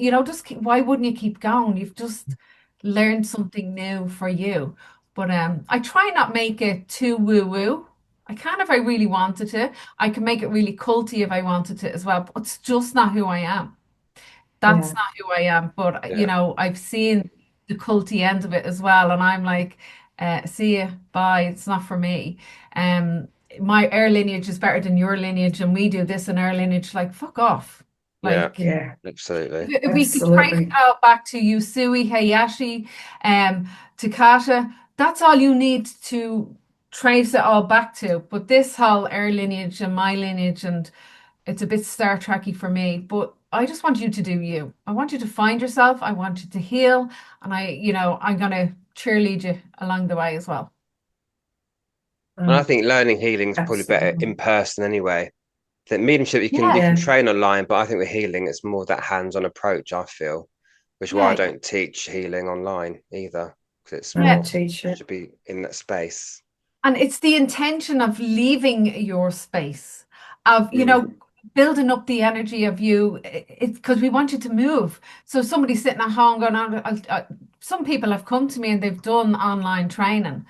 Why wouldn't you keep going? You've just learned something new for you. But I try not make it too woo-woo. I can if I really wanted to. I can make it really culty if I wanted to as well, but it's just not who I am. That's Yeah. not who I am. But Yeah. I've seen the culty end of it as well, and I'm like, see ya, bye. It's not for me. Um, my air lineage is better than your lineage, and we do this in our lineage. Like, fuck off. Yeah. Like, Yeah. Absolutely. if we could trace it Absolutely. all back to Yusui, Hayashi, Takata, that's all you need to trace it all back to. But this whole air lineage and my lineage, and It's a bit Star Trekky for me, but I just want you to do you. I want you to find yourself. I want you to heal. And I'm going to cheerlead you along the way as well. And I think learning healing is probably better Absolutely. in person anyway. That mediumship you can train online, but I think with healing it's more that hands-on approach, I feel, which is why I Yeah. don't teach healing online either, because it's I more don't teach it. should be in that space. And it's the intention of leaving your space, of, building up the energy of you. It's because we want you to move. So somebody's sitting at home going on. Some people have come to me and they've done online training.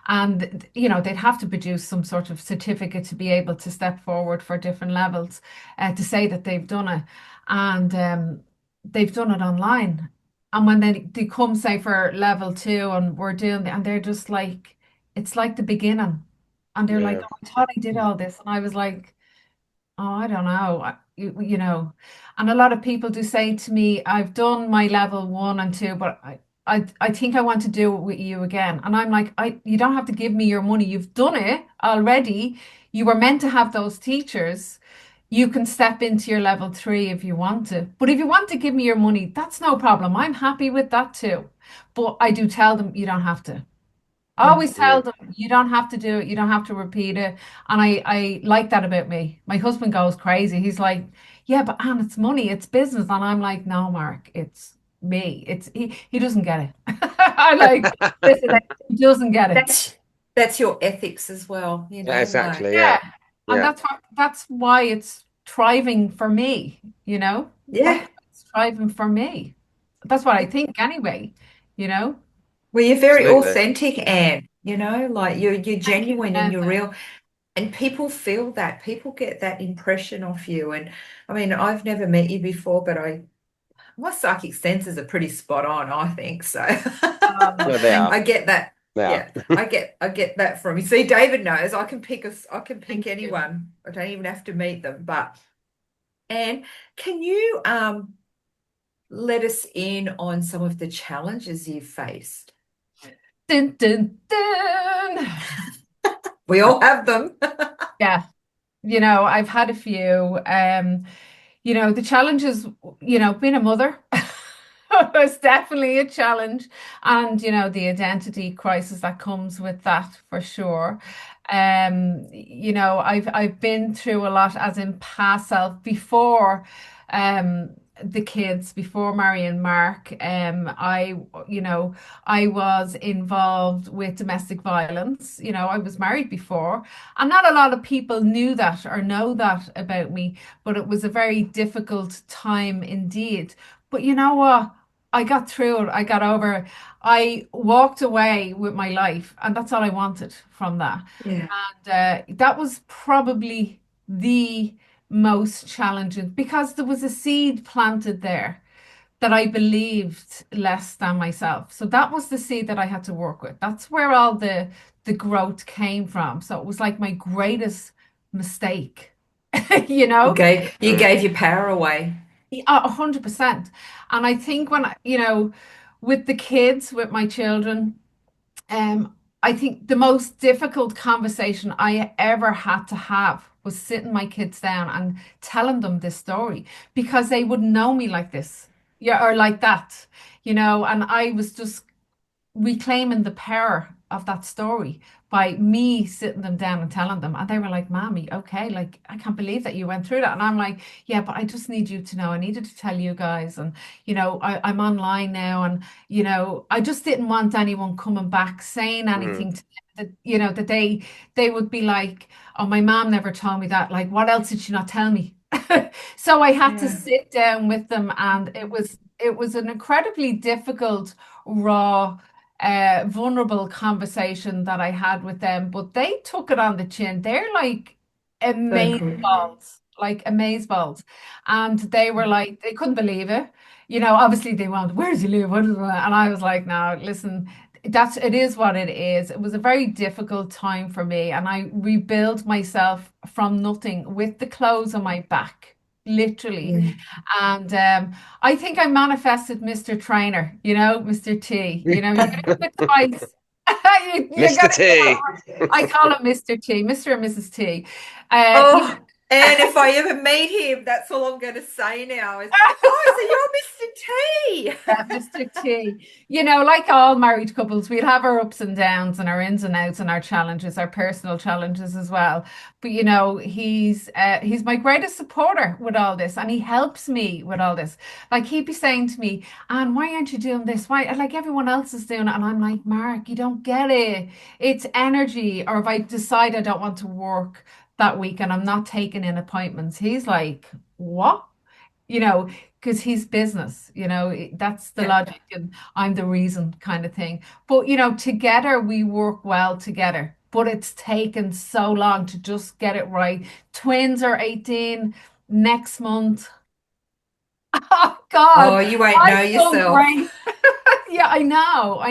And, they'd have to produce some sort of certificate to be able to step forward for different levels, to say that they've done it. And they've done it online. And when they come, say, for level 2 and we're doing, and they're just like, it's like the beginning. And they're like, Yeah. oh, I thought I did all this. And I was like, oh, I don't know. And a lot of people do say to me, I've done my level 1 and 2, but I think I want to do it with you again. And I'm like, you don't have to give me your money. You've done it already. You were meant to have those teachers. You can step into your level 3 if you want to. But if you want to give me your money, that's no problem. I'm happy with that too. But I do tell them you don't have to. I always tell them you don't have to do it, you don't have to repeat it. And I like that about me. My husband goes crazy. He's like, yeah, but Anne, it's money, it's business. And I'm like, no, Mark, it's me. He doesn't get it. I like, listen, he doesn't get it. That's your ethics as well, Yeah, exactly. Yeah. And Yeah. that's why it's thriving for me, That's Yeah. why it's thriving for me. That's what I think anyway, Well, you're very Absolutely. authentic, Anne, like you're Thank you, genuine and you're Vanessa. real. And people feel that. People get that impression of you. And I mean, I've never met you before, but my psychic senses are pretty spot on, I think. So No, they are. I get that. They are. Yeah, I get that from you. See, David knows I can pick Thank you. anyone. I don't even have to meet them. But Anne, can you let us in on some of the challenges you've faced? Dun, dun, dun. We all have them. Yeah, I've had a few. The challenge is, being a mother was definitely a challenge. And, the identity crisis that comes with that for sure. I've been through a lot as in past self before the kids, before marrying Mark. I was involved with domestic violence. I was married before, and not a lot of people knew that or know that about me, but it was a very difficult time indeed. But you know what? I got through it. I got over it. I walked away with my life, and that's all I wanted from that. Yeah. And that was probably the most challenging because there was a seed planted there that I believed less than myself. So that was the seed that I had to work with. That's where all the growth came from. So it was like my greatest mistake, you You know? gave your power away. 100%. And I think when with the kids, with my children, I think the most difficult conversation I ever had to have was sitting my kids down and telling them this story because they wouldn't know me like this, yeah, or like that, and I was just reclaiming the power of that story by me sitting them down and telling them. And they were like, Mommy, okay, like, I can't believe that you went through that. And I'm like, yeah, but I just need you to know. I needed to tell you guys. And, I'm online now. And, I just didn't want anyone coming back saying anything to them that, that they would be like, oh, my mom never told me that. Like, what else did she not tell me? So I had to sit down with them, and it was an incredibly difficult, raw, vulnerable conversation that I had with them, but they took it on the chin. They're like So amazed good. balls, like amazed balls. And they were like, they couldn't believe it. Obviously they went, where does he live? What is that? And I was like, no, listen, it is what it is. It was a very difficult time for me, and I rebuilt myself from nothing with the clothes on my back, literally. Yeah. And I think I manifested Mr. Trainer, Mr. T. You gotta do it twice. You Mr. gotta, T. I call him Mr. T, Mr. and Mrs. T. Oh, And if I ever meet him, that's all I'm going to say now is, oh, so you're Mr. T. Yeah, Mr. T. You know, like all married couples, we'll have our ups and downs and our ins and outs and our challenges, our personal challenges as well. But you know, he's my greatest supporter with all this, and he helps me with all this. Like he'd be saying to me, "Anne, why aren't you doing this? Why like everyone else is doing it?" And I'm like, "Mark, you don't get it. It's energy." Or if I decide I don't want to work that week and I'm not taking in appointments, he's like, "What?" You know, because he's business, you know, that's the Yeah. logic, and I'm the reason kind of thing. But, you know, together we work well together, but it's taken so long to just get it right. Twins are 18 next month. Oh, Oh, God, you won't I've know done yourself. great. Yeah, I know.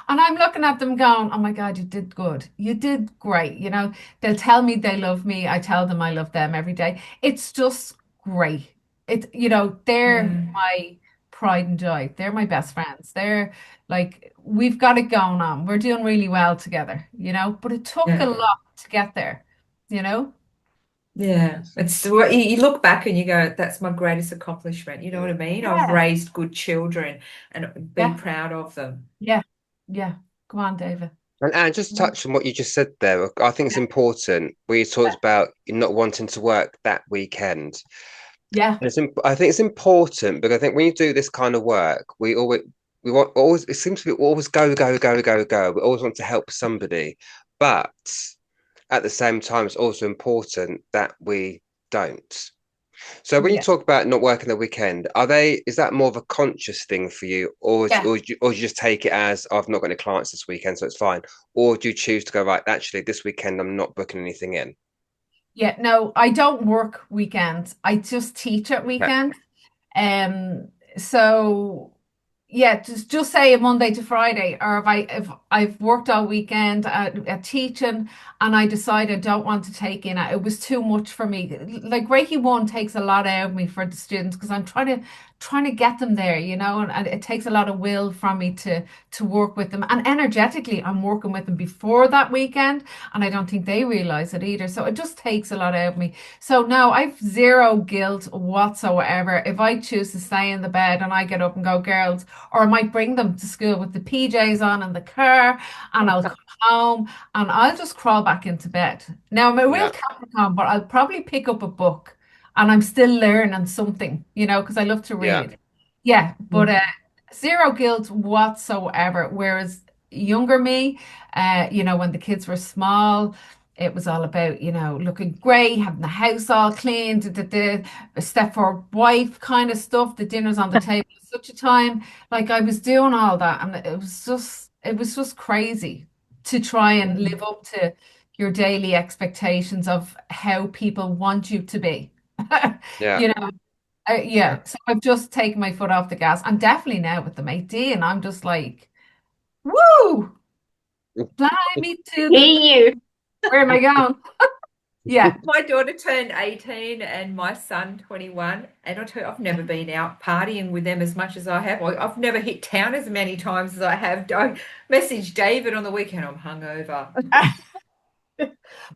And I'm looking at them going, oh my God, you did good. You did great. You know, they'll tell me they love me. I tell them I love them every day. It's just great. You know, they're Yeah. my pride and joy. They're my best friends. They're like, we've got it going on. We're doing really well together, you know, but it took a Yeah. lot to get there, you know? Yeah. It's what you look back and you go, that's my greatest accomplishment. You know what I mean? I've Yeah, raised good children and be yeah, proud of them. yeah, yeah. Come on, David. And just Yeah, touch on what you just said there. I think it's important where you talked about you not wanting to work that weekend. yeah, And I think it's important because I think when you do this kind of work, we want always it seems to be always go, go, go, go, go. We always want to help somebody. But at the same time, it's also important that we don't. So when you yeah, talk about not working the weekend, is that more of a conscious thing for you, yeah. or do you just take it as I've not got any clients this weekend, so it's fine? Or do you choose to go, right, actually this weekend I'm not booking anything in? Yeah, no, I don't work weekends. I just teach at Yeah. weekends. Um, so yeah, just say a Monday to Friday, or if I've worked all weekend at teaching and I decide I don't want to take in it, it was too much for me. Like Reiki 1 takes a lot out of me for the students because I'm trying to get them there, you know, and it takes a lot of will from me to work with them. And energetically, I'm working with them before that weekend, and I don't think they realize it either. So it just takes a lot out of me. So no, I've zero guilt whatsoever. If I choose to stay in the bed and I get up and go, girls, or I might bring them to school with the PJs on in the car, and I'll come home and I'll just crawl back into bed. Now I'm a real Yeah, Capricorn, but I'll probably pick up a book and I'm still learning something, you know, because I love to yeah, read. Yeah, but Mm. zero guilt whatsoever. Whereas younger me, you know, when the kids were small, it was all about, you know, looking great, having the house all clean, the step for wife kind of stuff, the dinners on the table at such a time. Like I was doing all that, and it was just crazy to try and live up to your daily expectations of how people want you to be. yeah, You know, yeah. yeah. So I've just taken my foot off the gas. I'm definitely now with the mate D, and I'm just like, woo, fly me to the, Hear you. where am I going? Yeah. My daughter turned 18 and my son 21. And I tell you, I've never been out partying with them as much as I have. I've never hit town as many times as I have. I messaged David on the weekend, I'm hungover.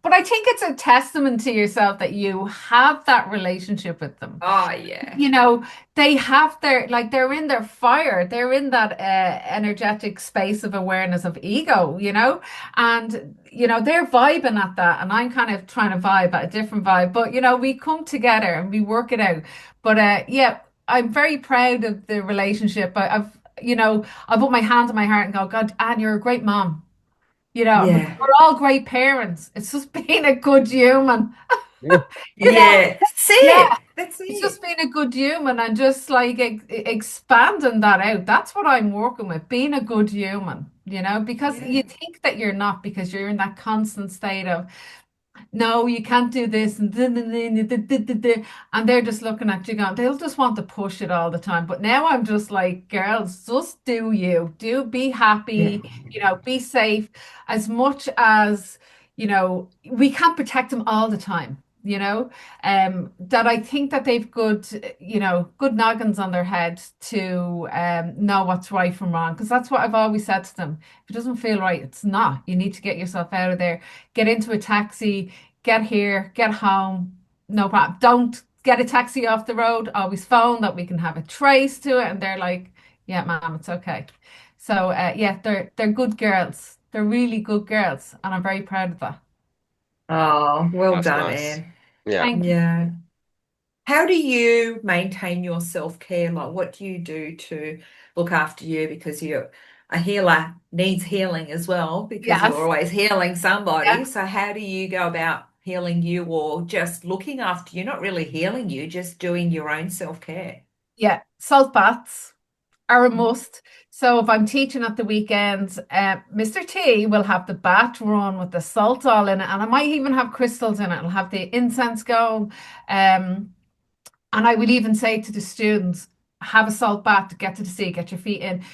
But I think it's a testament to yourself that you have that relationship with them. Oh, yeah. You know, they have they're in their fire. They're in that energetic space of awareness of ego, you know, and you know, they're vibing at that, and I'm kind of trying to vibe at a different vibe. But you know, we come together and we work it out. But yeah, I'm very proud of the relationship. I've you know, I put my hand on my heart and go, God, Anne, you're a great mom. You know, Yeah. we're all great parents. It's just being a good human. Yeah. You know, Yeah. That's yeah, it. That's it's just it. being a good human and just like expanding that out. That's what I'm working with, being a good human, you know, because you Yeah. think that you're not because you're in that constant state of no, you can't do this and they're just looking at you going, they'll just want to push it all the time. But now I'm just like, girls, just do you. Do be Yeah. happy, you know, be safe as much as, you know, we can't protect them all the time. You know, that I think that they've good, you know, good noggins on their head to know what's right from wrong. Because that's what I've always said to them. If it doesn't feel right, it's not. You need to get yourself out of there, get into a taxi, get here, get home, no problem. Don't get a taxi off the road. Always phone that we can have a trace to it. And they're like, yeah, ma'am, it's okay. So yeah, they're good girls. They're really good girls, and I'm very proud of that. Oh, well That's done, nice. Anne. Yeah. Thank you. Yeah. How do you maintain your self-care? Like, what do you do to look after you? Because a healer needs healing as well, because you're Yes. always healing somebody. Yeah. So how do you go about healing you, or just looking after you? Not really healing you, just doing your own self-care. Yeah. Salt baths are a must. So if I'm teaching at the weekends, Mr. T will have the bath run with the salt all in it, and I might even have crystals in it. I'll have the incense going. And I would even say to the students, have a salt bath to get to the sea, get your feet in,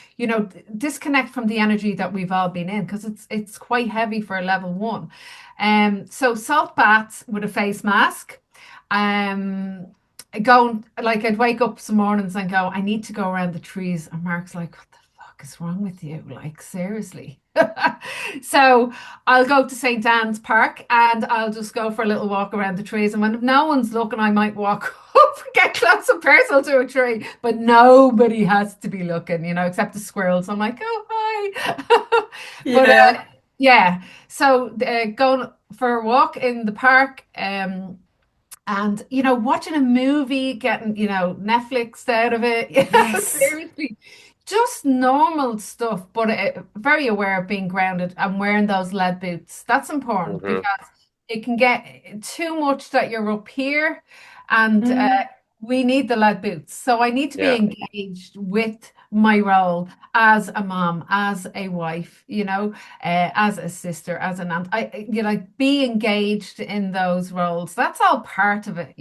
disconnect from the energy that we've all been in, because it's quite heavy for a level 1. So salt baths with a face mask. Going like I'd wake up some mornings and go, I need to go around the trees. And Mark's like, what the fuck is wrong with you? Like, seriously. So I'll go to St. Anne's Park and I'll just go for a little walk around the trees. And when no one's looking, I might walk up and get close and personal to a tree. But nobody has to be looking, except the squirrels. I'm like, oh, hi. But Yeah. yeah, so going for a walk in the park. And watching a movie, getting Netflix out of it. Yes. Seriously, just normal stuff, but very aware of being grounded and wearing those lead boots. That's important Hmm. because it can get too much that you're up here, and Mm. we need the lead boots. So I need to be Yeah. engaged with my role as a mom, as a wife, as a sister, as an aunt. Be engaged in those roles. That's all part of it,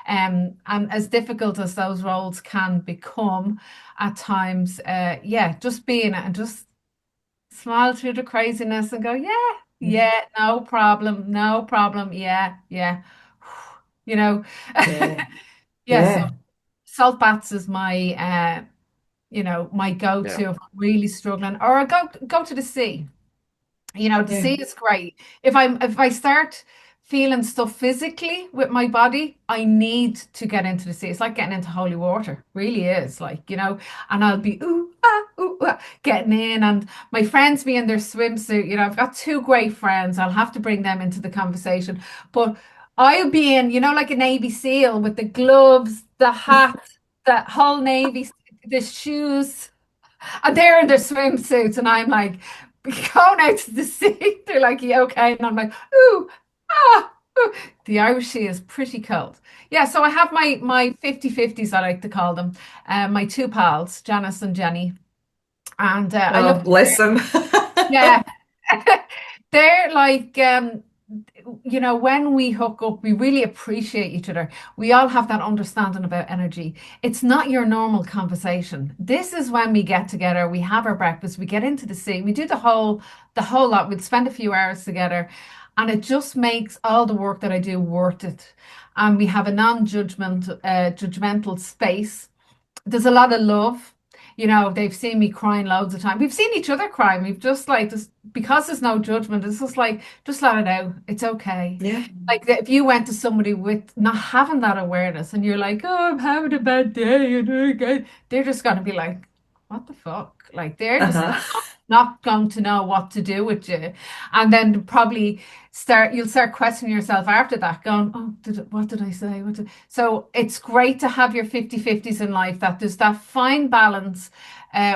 and as difficult as those roles can become at times, yeah, just being it and just smile through the craziness and go, yeah, yeah, no problem, no problem, yeah, yeah, you know. Yeah. Yeah, so Yeah. salt baths is my my Yeah. go-to if I'm really struggling, or I go to the sea. The Yeah. sea is great. If I start feeling stuff physically with my body, I need to get into the sea. It's like getting into holy water, really is. Like, and I'll be ooh, ah, getting in, and my friends be in their swimsuit. I've got two great friends. I'll have to bring them into the conversation. But I'll be in, like a Navy SEAL with the gloves, the hat, the whole Navy, the shoes. And they're in their swimsuits, and I'm like going out to the sea. They're like, "You okay?" And I'm like, "Ooh, ooh." The Irish Sea is pretty cold. Yeah, so I have my 50/50s, I like to call them. My two pals, Janice and Jenny, and I Oh, look. bless them. Yeah, they're like, when we hook up, we really appreciate each other. We all have that understanding about energy. It's not your normal conversation. This is when we get together, we have our breakfast, we get into the sea, we do the whole lot. We'd spend a few hours together, and it just makes all the work that I do worth it. And we have a judgmental space. There's a lot of love. They've seen me crying loads of time. We've seen each other crying. We've just like this because there's no judgment. It's just like, just let it out. It's okay. Yeah. Like if you went to somebody with not having that awareness and you're like, oh, I'm having a bad day, they're just gonna be like, what the fuck? Like they're just Uh-huh. not going to know what to do with you. And then probably you'll start questioning yourself after that, going, oh, what did I say? So it's great to have your 50/50s in life, that there's that fine balance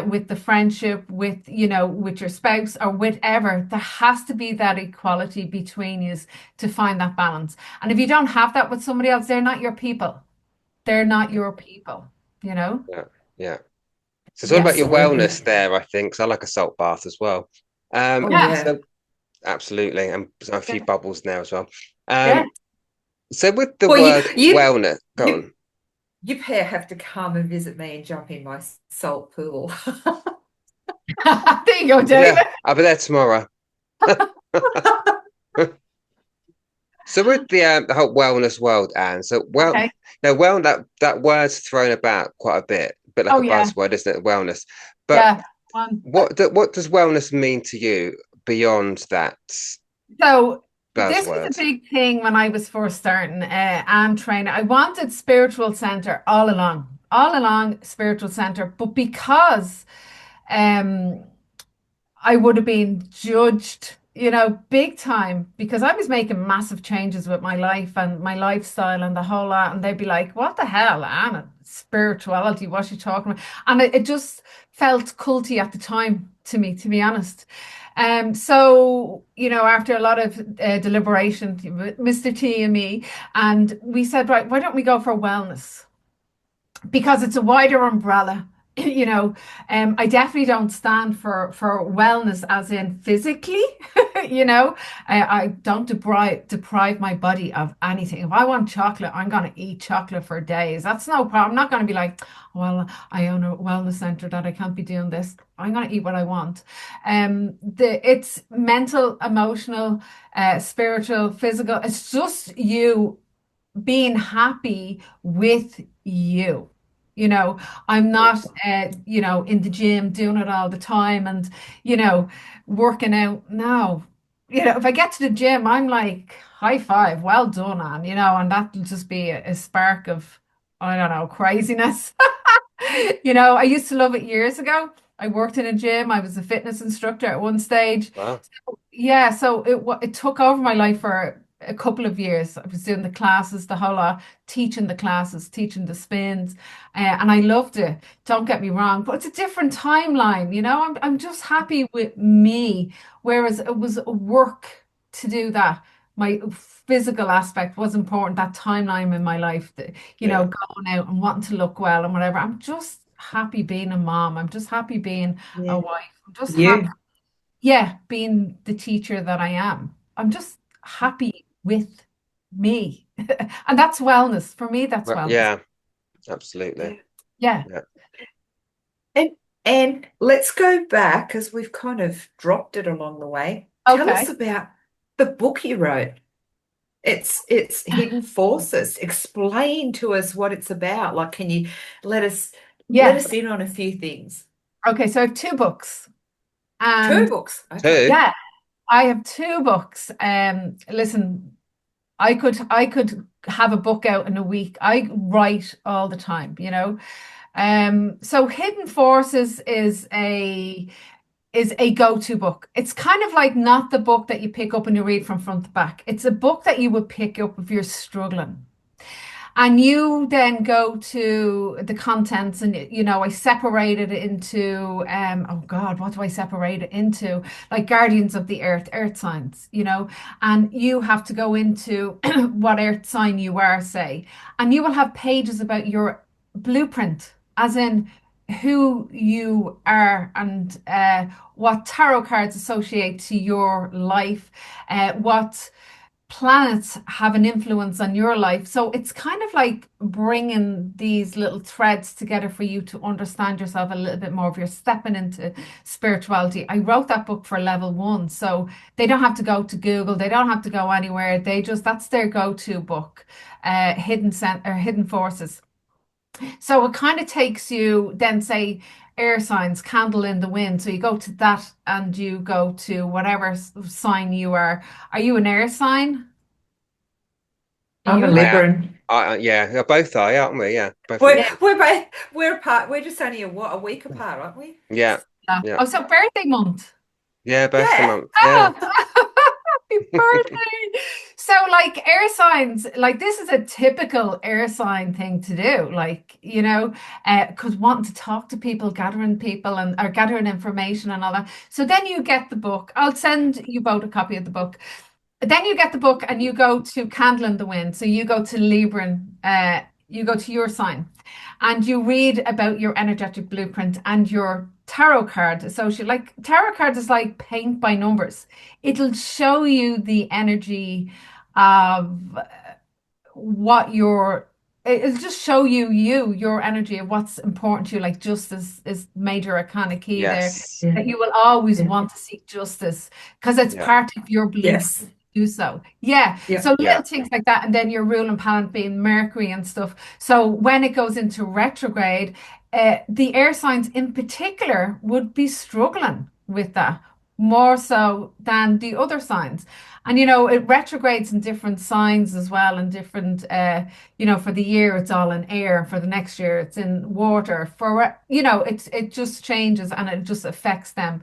with the friendship, with your spouse or whatever. There has to be that equality between you to find that balance. And if you don't have that with somebody else, they're not your people. They're not your people, you know? Yeah. Yeah. So it's all about Yes. your Absolutely. wellness there, I think. So I like a salt bath as well. Oh, Yeah. yeah. So absolutely, and a few Yeah. bubbles now as well. Yeah. So with the Well, word you, wellness, go you, on. you pair have to come and visit me and jump in my salt pool. There you go, David. I'll be there tomorrow. So with the whole wellness world, Anne. So Okay. that word's thrown about quite a bit like Oh a yeah. buzzword, isn't it? Wellness. But Yeah. One. what does wellness mean to you beyond that? So This was a buzzword. big thing when I was first starting Ann Traynor. I wanted spiritual center all along spiritual center, but because um I would have been judged, big time because I was making massive changes with my life and my lifestyle and the whole lot. And they'd be like, what the hell, Anna? Spirituality, what's she talking about? And it just felt culty at the time to me, to be honest. So, after a lot of deliberation, Mr. T and me, and we said, right, why don't we go for wellness? Because it's a wider umbrella. I definitely don't stand for wellness as in physically. I don't deprive my body of anything. If I want chocolate, I'm gonna eat chocolate for days. That's no problem. I'm not gonna be like, well, I own a wellness center that I can't be doing this. I'm gonna eat what I want. It's mental, emotional, spiritual, physical. It's just you being happy with you. I'm not, in the gym doing it all the time and, you know, working out. No, if I get to the gym, I'm like, high five, well done, Anne, and that'll just be a spark of, I don't know, craziness. I used to love it years ago. I worked in a gym. I was a fitness instructor at one stage. Wow. Yeah, so it took over my life for a couple of years. I was doing the classes, the whole lot, teaching the classes, teaching the spins, and I loved it. Don't get me wrong, but it's a different timeline. I'm just happy with me, whereas it was work to do that. My physical aspect was important. That timeline in my life, Yeah. going out and wanting to look well and whatever. I'm just happy being a mom. I'm just happy being a Yeah. wife. I'm just happy, You. yeah, being the teacher that I am. I'm just happy with me. And that's wellness. For me, that's Well, wellness. yeah, absolutely. Yeah. Yeah. Yeah. And let's go back because we've kind of dropped it along the way. Tell us Okay. about the book you wrote. It's Hidden Forces. Explain to us what it's about. Like, can you let us let Yeah. us in on a few things? Okay. So I have two books. Two And books. Okay. Two. yeah, I have two books. Listen, I could have a book out in a week. I write all the time. So Hidden Forces is a go-to book. It's kind of like not the book that you pick up and you read from front to back. It's a book that you would pick up if you're struggling. And you then go to the contents, and I separate it into oh God, what do I separate it into? Like guardians of the earth signs, and you have to go into what earth sign you are, say, and you will have pages about your blueprint, as in who you are and what tarot cards associate to your life, what planets have an influence on your life. So it's kind of like bringing these little threads together for you to understand yourself a little bit more if you're stepping into spirituality. I wrote that book for level one, so they don't have to go to Google, they don't have to go anywhere. That's their go-to book, Hidden Forces. So it kind of takes you then, say, air signs, candle in the wind. So you go to that and you go to whatever sign you are. Are you an air sign? Are I'm a you I an am. Libran. Yeah, both are, aren't we? Yeah, both of We're us. Yeah. we're both we're apart. We're just only a week apart, aren't we? Yeah, Yeah. yeah, Oh, so birthday month. yeah, birthday Yeah. month. Yeah. Oh, happy birthday. So, like air signs, like this is a typical air sign thing to do, like, because wanting to talk to people, gathering people and or gathering information and all that. So then you get the book. I'll send you both a copy of the book. Then you get the book and you go to Candle in the Wind. So you go to Libran, you go to your sign and you read about your energetic blueprint and your tarot card associated. Like tarot cards is like paint by numbers. It'll show you the energy of what it'll just show your energy of what's important to you, like justice is major arcana key there, Yes. Yeah. that you will always Yeah. want to seek justice because it's Yeah. part of your belief Yes. do so. Yeah. Yeah. So Yeah. little things like that. And then your ruling planet being Mercury and stuff. So when it goes into retrograde, the air signs in particular would be struggling with that. more so than the other signs. And it retrogrades in different signs as well, and different for the year it's all in air, for the next year it's in water, for it just changes, and it just affects them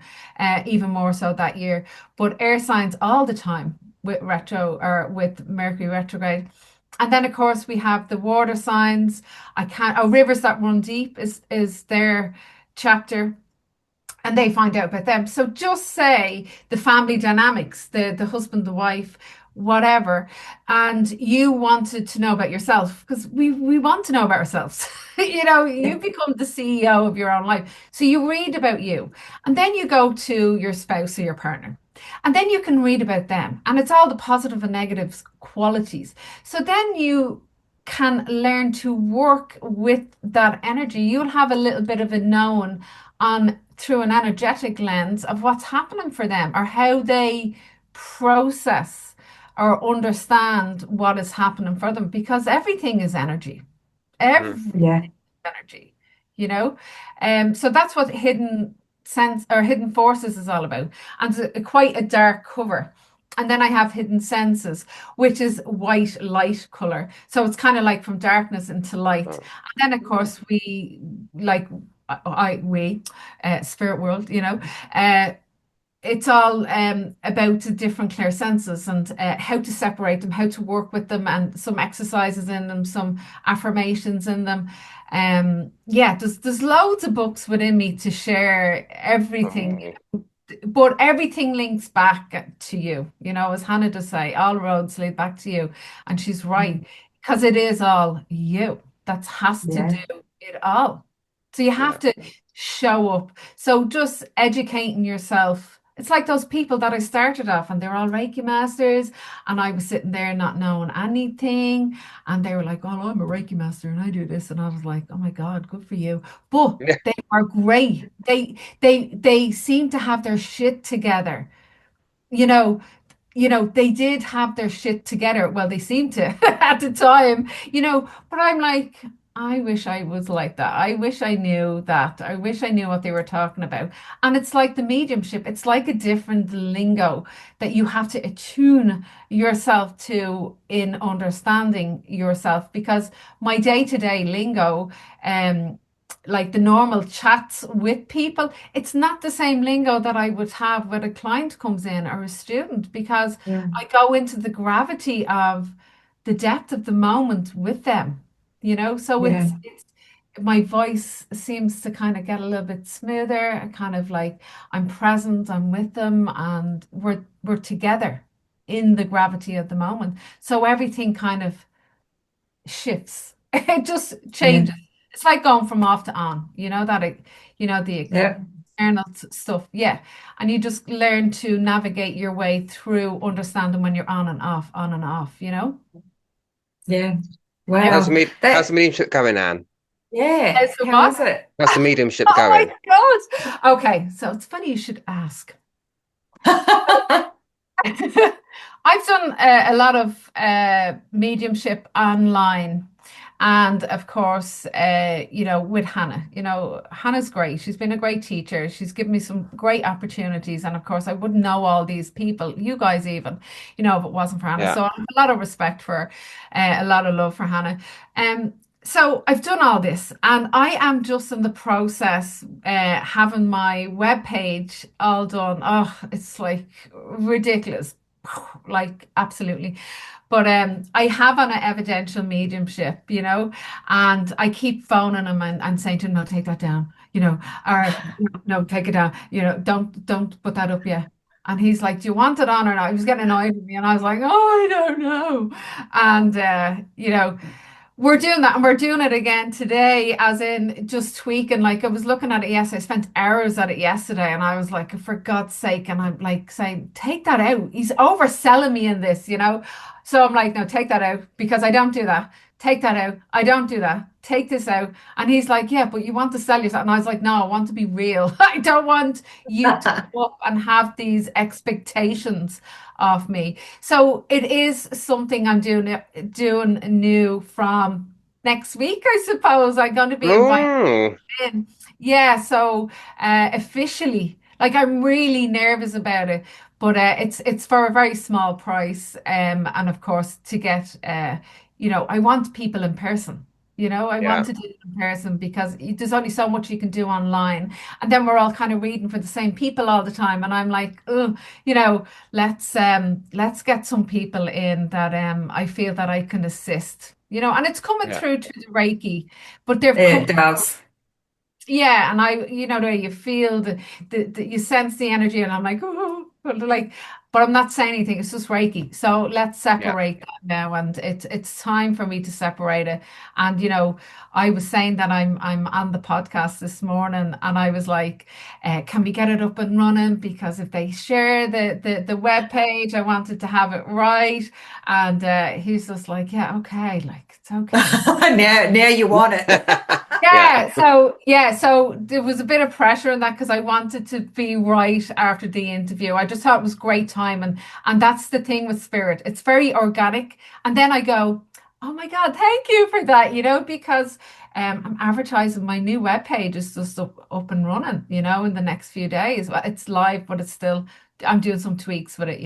even more so that year. But air signs all the time with retro, or with Mercury retrograde. And then of course we have the water signs. I can't Oh, rivers that run deep is their chapter, and they find out about them. So just say the family dynamics, the husband, the wife, whatever, and you wanted to know about yourself, because we want to know about ourselves. You Yeah. become the CEO of your own life. So you read about you, and then you go to your spouse or your partner. And then you can read about them, and it's all the positive and negative qualities. So then you can learn to work with that energy. You'll have a little bit of a known on through an energetic lens of what's happening for them, or how they process or understand what is happening for them, because everything is energy. Mm. Everything Yeah. is energy, you know? So that's what hidden sense or hidden forces is all about. And it's quite a dark cover. And then I have hidden senses, which is white light color. So it's kind of like from darkness into light. Oh. And then of course we like we spirit world, uh, it's all about the different clear senses, and how to separate them, how to work with them, and some exercises in them, some affirmations in them. Yeah, there's loads of books within me to share everything, Oh. but everything links back to you. As Hannah does say, all roads lead back to you, and she's right, Mm. because it is all you that has to Yeah. do it all. So you have Yeah. to show up. So just educating yourself. It's like those people that I started off, and they're all Reiki masters, and I was sitting there not knowing anything, and they were like, "Oh, I'm a Reiki master and I do this," and I was like, "Oh my God, good for you." But Yeah. they are great. They seem to have their shit together. You know, they did have their shit together. Well, they seemed to at the time, but I'm like, I wish I was like that. I wish I knew that. I wish I knew what they were talking about. And it's like the mediumship, it's like a different lingo that you have to attune yourself to in understanding yourself. Because my day-to-day lingo, um, like the normal chats with people, it's not the same lingo that I would have when a client comes in or a student, because Yeah. I go into the gravity of the depth of the moment with them, so Yeah. it's my voice seems to kind of get a little bit smoother, kind of like I'm present, I'm with them, and we're together in the gravity of the moment. So everything kind of shifts. It just Yeah. changes. It's like going from off to on, the Yeah. external stuff. Yeah. And you just learn to navigate your way through understanding when you're on and off, Yeah. Every, Wow. How's the That, mediumship going, Anne? yeah. so How what? is it? How's the mediumship Oh my going? God. Okay. So it's funny you should ask. I've done a lot of mediumship online. And of course, with Hannah, Hannah's great. She's been a great teacher. She's given me some great opportunities. And of course, I wouldn't know all these people, you guys even, if it wasn't for Hannah. Yeah. So I have a lot of respect for her, a lot of love for Hannah. So I've done all this, and I am just in the process having my web page all done. Oh, it's like ridiculous, like absolutely. But I have on an evidential mediumship, and I keep phoning him and saying to him, "No, take that down," or "No, take it down," don't put that up yet. And he's like, "Do you want it on or not?" He was getting annoyed with me, and I was like, "Oh, I don't know." And we're doing that, and we're doing it again today, as in just tweaking. Like I was looking at it yesterday, I spent hours at it yesterday, and I was like, for God's sake, and I'm like saying, take that out. He's overselling me in this, So I'm like, no, take that out, because I don't do that. Take that out. I don't do that. Take this out. And he's like, yeah, but you want to sell yourself. And I was like, no, I want to be real. I don't want you to go up and have these expectations of me. So it is something I'm doing new from next week, I suppose. I'm going to be invited Oh. in. Yeah, so officially, Like I'm really nervous about it, but it's for a very small price. And of course to get I want people in person. I want Yeah. to do it in person because there's only so much you can do online. And then we're all kind of reading for the same people all the time. And I'm like, oh, let's get some people in that I feel that I can assist. And it's coming Yeah. through to the Reiki, but they've come. It does. Yeah, and you feel you sense the energy, and I'm like, oh, but I'm not saying anything. It's just Reiki. So let's Yeah. separate that now, and it's time for me to separate it. And I was saying that I'm on the podcast this morning, and I was like, can we get it up and running? Because if they share the web page, I wanted to have it right. And he's just like, yeah, okay, like it's okay. Now you want it. Yeah. So there was a bit of pressure in that because I wanted to be right after the interview. I just thought it was great time, and that's the thing with spirit. It's very organic. And then I go, oh my God, thank you for that, because I'm advertising my new webpage is just up and running, in the next few days. Well, it's live, but it's still I'm doing some tweaks with it.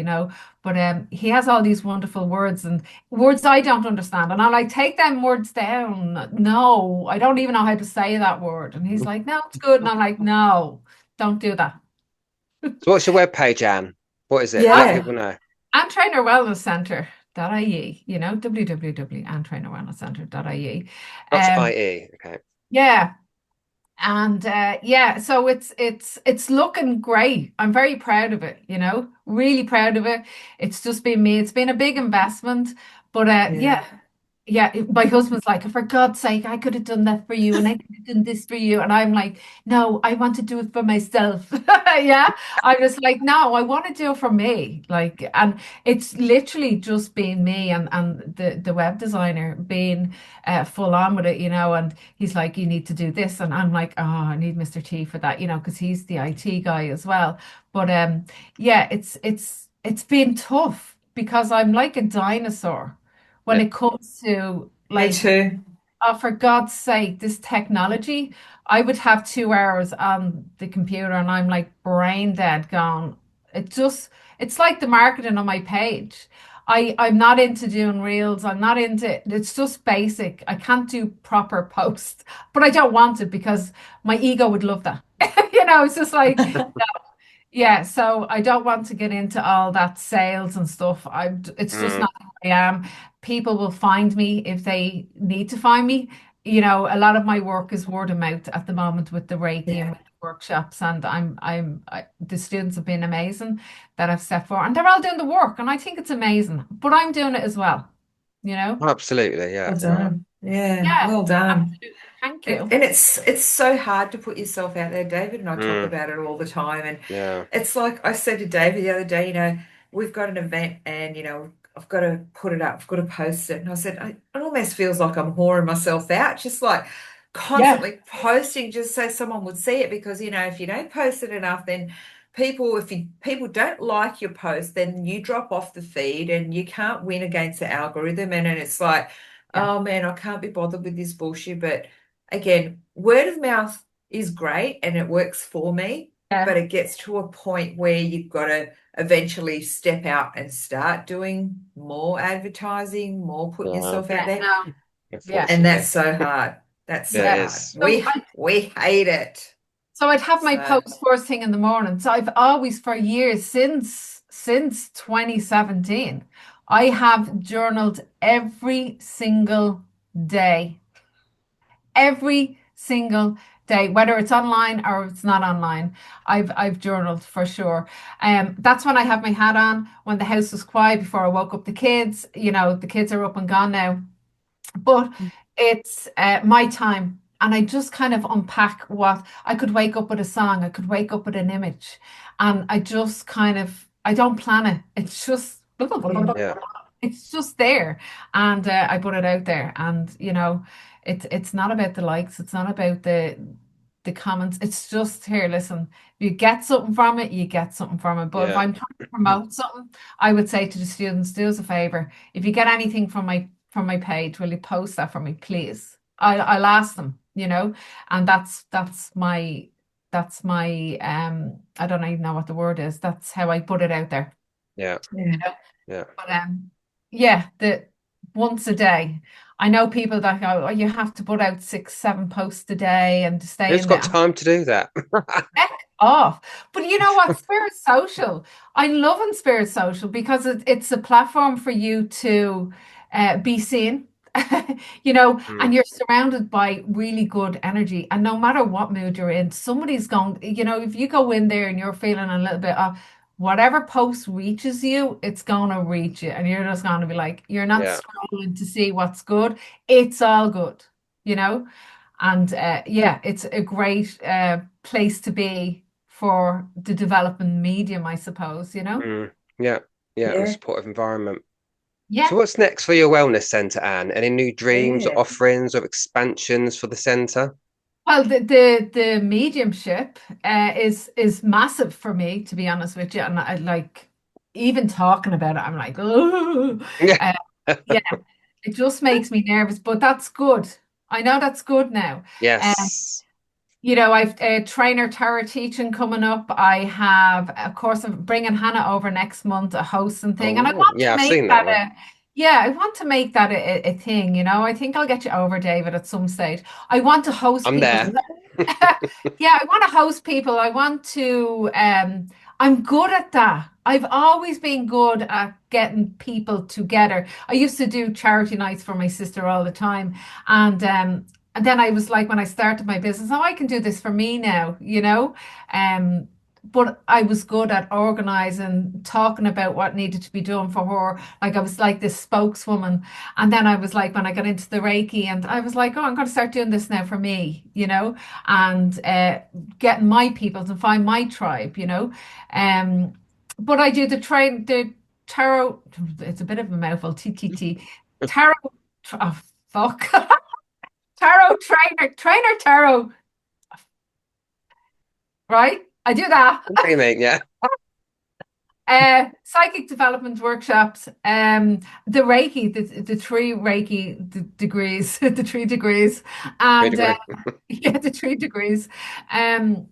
But he has all these wonderful words and words I don't understand. And I'm like, take them words down. No, I don't even know how to say that word. And he's like, no, it's good. And I'm like, no, don't do that. So what's your webpage, Anne? What is it? Let Yeah. people know. Ann Traynor Wellness Centre.ie, www.anntrainorwellnesscentre.ie. Not Um, IE. Okay. yeah. And so it's looking great. I'm very proud of it, really proud of it. It's just been me. It's been a big investment, but Yeah. yeah, my husband's like, for God's sake, I could have done that for you and I could have done this for you. And I'm like, no, I want to do it for myself. Yeah. I was like, no, I want to do it for me. Like, and it's literally just been me and the web designer being full on with it, and he's like, you need to do this. And I'm like, oh, I need Mr. T for that, because he's the IT guy as well. But yeah, it's been tough because I'm like a dinosaur when Yeah. it comes to Me like, too. oh, for God's sake, this technology, I would have 2 hours on the computer and I'm like brain dead gone. It's like the marketing on my page. I'm not into doing reels. I'm not into, it's just basic. I can't do proper posts, but I don't want it because my ego would love that. It's just like, yeah, so I don't want to get into all that sales and stuff. It's just Mm, not who I am. People will find me if they need to find me. A lot of my work is word of mouth at the moment with the Reiki and Yeah. with the workshops, and the students have been amazing that I've set for, and they're all doing the work, and I think it's amazing. But I'm doing it as well, you know. absolutely. Yeah. Well Yeah. done. Yeah. Yeah, Well done. absolutely. Thank And, you. and it's so hard to put yourself out there. David and I talk Mm, about it all the time. And yeah. it's like I said to David the other day, we've got an event and, I've got to put it up, I've got to post it. And I said, it almost feels like I'm whoring myself out, just like Yeah, constantly posting just so someone would see it. Because, if you don't post it enough, then people don't like your post, then you drop off the feed and you can't win against the algorithm. And then it's like, yeah, oh man, I can't be bothered with this bullshit. But again, word of mouth is great and it works for me, yeah, but it gets to a point where you've got to eventually step out and start doing more advertising, more putting Yeah. yourself out yeah. there. No, yeah, And Unfortunately, that's so hard. That's it so yeah. hard. is. So We hate it. I'd have my So post first thing in the morning. So I've always, for years, since 2017, I have journaled every single day. Every single day, whether it's online or it's not online. I've journaled for sure. That's when I have my hat on, when the house was quiet before I woke up the kids. The kids are up and gone now. But it's my time. And I just kind of unpack what I could wake up with a song, I could wake up with an image. And I just I don't plan it. It's just, yeah. it's just there. And I put it out there. And, it's not about the likes, it's not about the comments. It's just here, listen, if you get something from it, you get something from it. But if Yeah. I'm trying to promote something, I would say to the students, do us a favor. If you get anything from my page, will you post that for me, please? I'll ask them, and that's my That's my I don't even know what the word is. That's how I put it out there. Yeah. Yeah. Yeah. But yeah, the once a day. I know people that go, oh, you have to put out 6, 7 posts a day and to stay Who's in got there. time to do that? Heck off. But you know what? Spirit Social. I love in Spirit Social because it's a platform for you to be seen, Mm, and you're surrounded by really good energy. And no matter what mood you're in, somebody's going, if you go in there and you're feeling a little bit of whatever post reaches you, it's going to reach you. And you're just going to be like, you're not yeah. scrolling to see what's good. It's all good, you know? And yeah, it's a great place to be for the developing medium, I suppose. Mm, yeah. Yeah. And a Yeah. supportive environment. So Yeah. what's next for your wellness centre, Anne? Any new dreams or Yeah. offerings or expansions for the centre? Well, the mediumship is massive for me, to be honest with you. And I like even talking about it, I'm like, oh, Yeah. yeah, it just makes me nervous, but that's good. I know that's good now. Yes. I've trainer tarot teaching coming up. I have, of course, I'm bringing Hannah over next month, a hosting thing, and I Oh, want to yeah, I've make seen that that one. yeah, I want to make that a thing. I think I'll get you over, David, at some stage. I want to host I'm people. there. Yeah, I want to host people. I want to, I'm good at that. I've always been good at getting people together. I used to do charity nights for my sister all the time. And then I was like, when I started my business, oh, I can do this for me now. Um, but I was good at organizing, talking about what needed to be done for her. Like I was like this spokeswoman. And then I was like, when I got into the Reiki, and I was like, oh, I'm going to start doing this now for me, and getting my people to find my tribe. Um, but I do the tarot. It's a bit of a mouthful. TTT tarot. Oh, fuck. Tarot trainer tarot, right? I do that. What do you mean? Yeah. Psychic development workshops, the Reiki, the three Reiki degrees, the 3 degrees, Three and degree. yeah, the 3 degrees, um,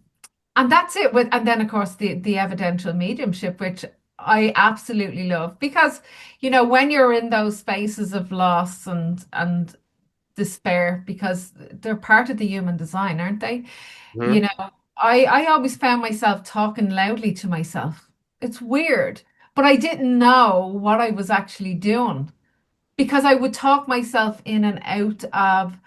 and that's it. And then of course the evidential mediumship, which I absolutely love because when you're in those spaces of loss and despair, because they're part of the human design, aren't they? Hmm. You know, I always found myself talking loudly to myself. It's weird, but I didn't know what I was actually doing because I would talk myself in and out of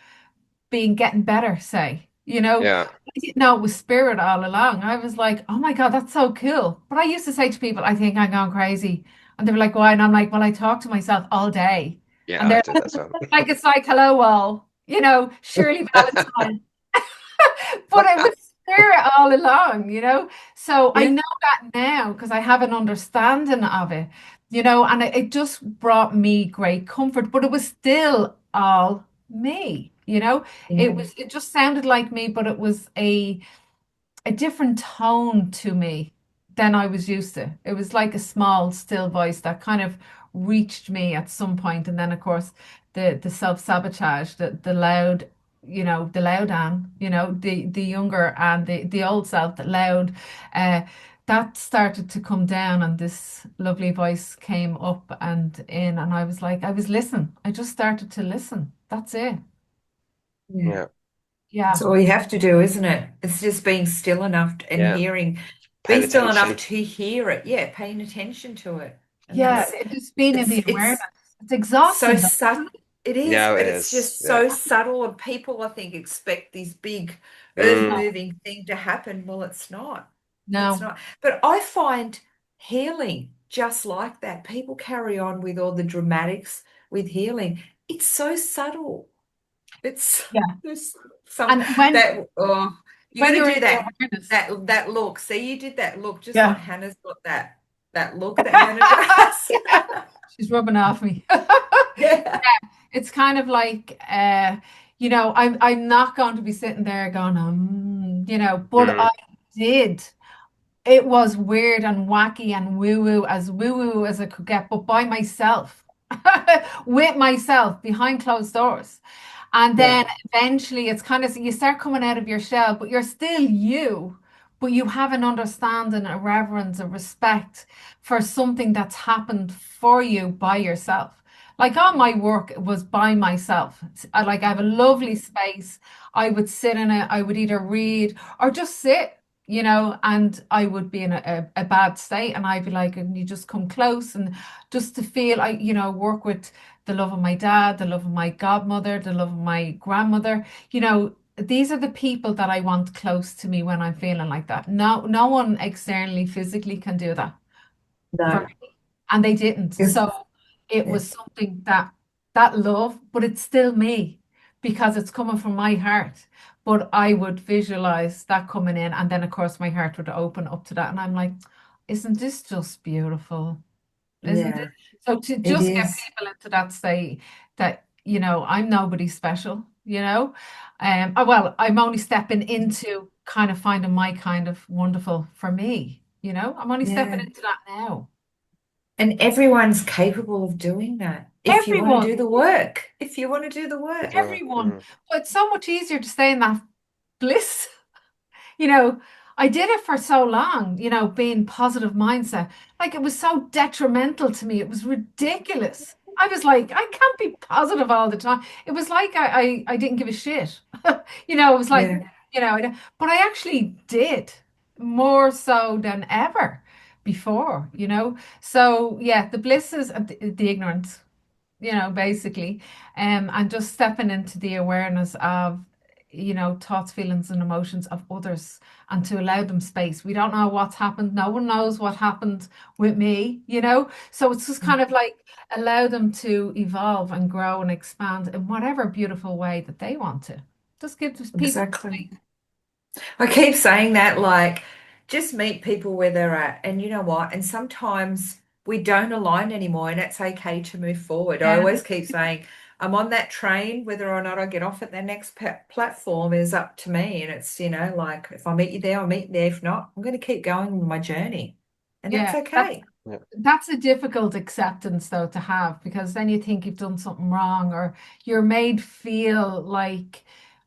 getting better, say. Yeah. I didn't know it was spirit all along. I was like, oh my God, that's so cool. But I used to say to people, I think I'm going crazy. And they were like, why? And I'm like, well, I talk to myself all day. Yeah, And I they're do that as well. like, it's like, hello, all, Shirley Valentine. But it was spirit all along. So I Yeah. know that now because I have an understanding of it, and it just brought me great comfort, but it was still all me. Yeah. It just sounded like me, but it was a different tone to me than I was used to. It was like a small, still voice that kind of reached me at some point. And then, of course, the self-sabotage, the loud Anne, the younger and the old self, the loud, uh, that started to come down, and this lovely voice came up and in, and I was like, I was listening. I just started to listen. That's it. Yeah. Yeah. It's Yeah. all you have to do, isn't it? It's just being still enough and Yeah. hearing, be Paying still enough attention. to hear it. Yeah, paying attention to it. And Yeah. that's It just being in the it's awareness. It's so exhausting though, subtle. isn't it? It is, Yeah, it but it's is. just Yeah. so subtle, and people, I think, expect this big Mm, earth-moving thing to happen. Well, it's not. It's No. not. But I find healing just like that. People carry on with all the dramatics with healing. It's so subtle. It's Yeah. there's some And when that oh, you got when to you're do in the that awareness. that look. See, you did that look just like Yeah. Hannah's got that look that Hannah does. She's rubbing off me. Yeah. It's kind of like I'm not going to be sitting there going, but mm, I did. It was weird and wacky and woo-woo as it could get, but by myself, with myself behind closed doors. And Yeah. then eventually it's kind of, you start coming out of your shell, but you're still you, but you have an understanding, a reverence, a respect for something that's happened for you by yourself. Like all my work was by myself. I have a lovely space. I would sit in it. I would either read or just sit, and I would be in a bad state. And I'd be like, and you just come close and just to feel, work with the love of my dad, the love of my godmother, the love of my grandmother. These are the people that I want close to me when I'm feeling like that. No one externally, physically can do that for No. me. And they didn't. Yes. So it Yeah. was something that love, but it's still me because it's coming from my heart. But I would visualize that coming in, and then of course my heart would open up to that. And I'm like, isn't this just beautiful? Isn't it? Yeah. So to It just get is. people into that state that, I'm nobody special. Well, I'm only stepping into kind of finding my kind of wonderful for me. I'm only stepping Yeah. into that now. And everyone's capable of doing that if you want to Everyone, do the work. If you want to do the That's work. right. everyone. But it's so much easier to stay in that bliss. You know, I did it for so long, being positive mindset. Like it was so detrimental to me. It was ridiculous. I was like, I can't be positive all the time. It was like I didn't give a shit. It was like, Yeah. but I actually did more so than ever before. So yeah, the bliss is the ignorance, basically. And just stepping into the awareness of, thoughts, feelings, and emotions of others and to allow them space. We don't know what's happened. No one knows what happened with me. So it's just kind of like allow them to evolve and grow and expand in whatever beautiful way that they want to. Just give those people Exactly. space. I keep saying that, like, just meet people where they're at. And you know what? And sometimes we don't align anymore, and it's okay to move forward. I Yeah, always keep saying, I'm on that train, whether or not I get off at the next platform is up to me. And it's, like, if I meet you there, I'll meet you there. If not, I'm going to keep going with my journey. And that's yeah. That's okay. Yeah. That's a difficult acceptance though to have because then you think you've done something wrong or you're made feel like,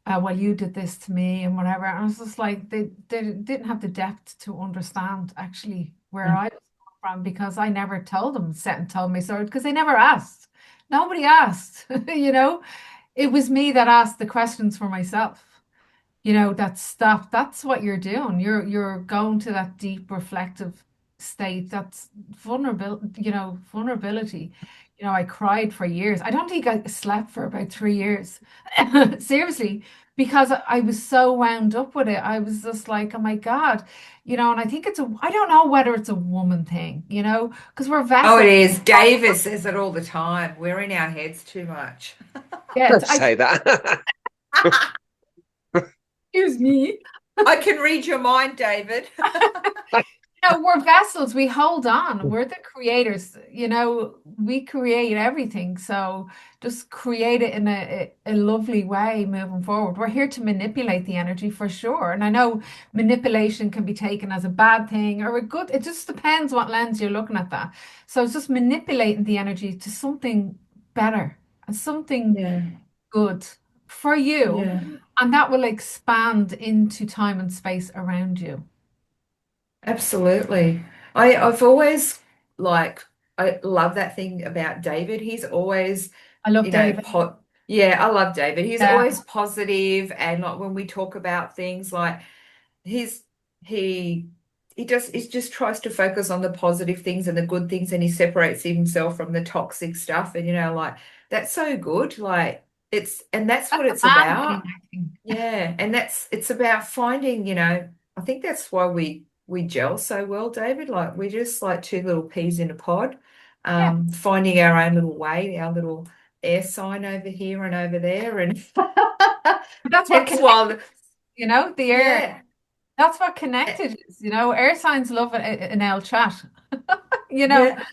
well, you did this to me and whatever. And I was just like, they didn't have the depth to understand actually where Mm. I was coming from because I never told them, sat and told me sorry because they never asked. Nobody asked, It was me that asked the questions for myself. That stuff, that's what you're doing. You're going to that deep reflective state. That's vulnerability. I cried for years. I don't think I slept for about 3 years. Seriously, because I was so wound up with it. I was just like, oh my God, and I think I don't know whether it's a woman thing, because we're Oh, it vessels. is. Davis says it all the time. We're in our heads too much. Yeah, Say that. excuse me. I can read your mind, David. We're vessels. We hold on. We're the creators. We create everything. So just create it in a lovely way moving forward. We're here to manipulate the energy for sure. And I know manipulation can be taken as a bad thing or a good. It just depends what lens you're looking at that. So it's just manipulating the energy to something better and something Yeah. good for you. Yeah. And that will expand into time and space around you. Absolutely. I've always like I love that thing about David. He's always, I love David. yeah, I love David. He's Yeah. always positive and like when we talk about things like he's he he just tries to focus on the positive things and the good things and he separates himself from the toxic stuff and like that's so good. Like and that's what That's a it's man thing, about. I think. Yeah, and it's about finding, I think that's why we gel so well, David. Like we're just like two little peas in a pod, Yeah, finding our own little way, our little air sign over here and over there, and but that's what hence connected, why, the air. yeah, That's what eh, connected is, air signs love an L chat, you know, yeah,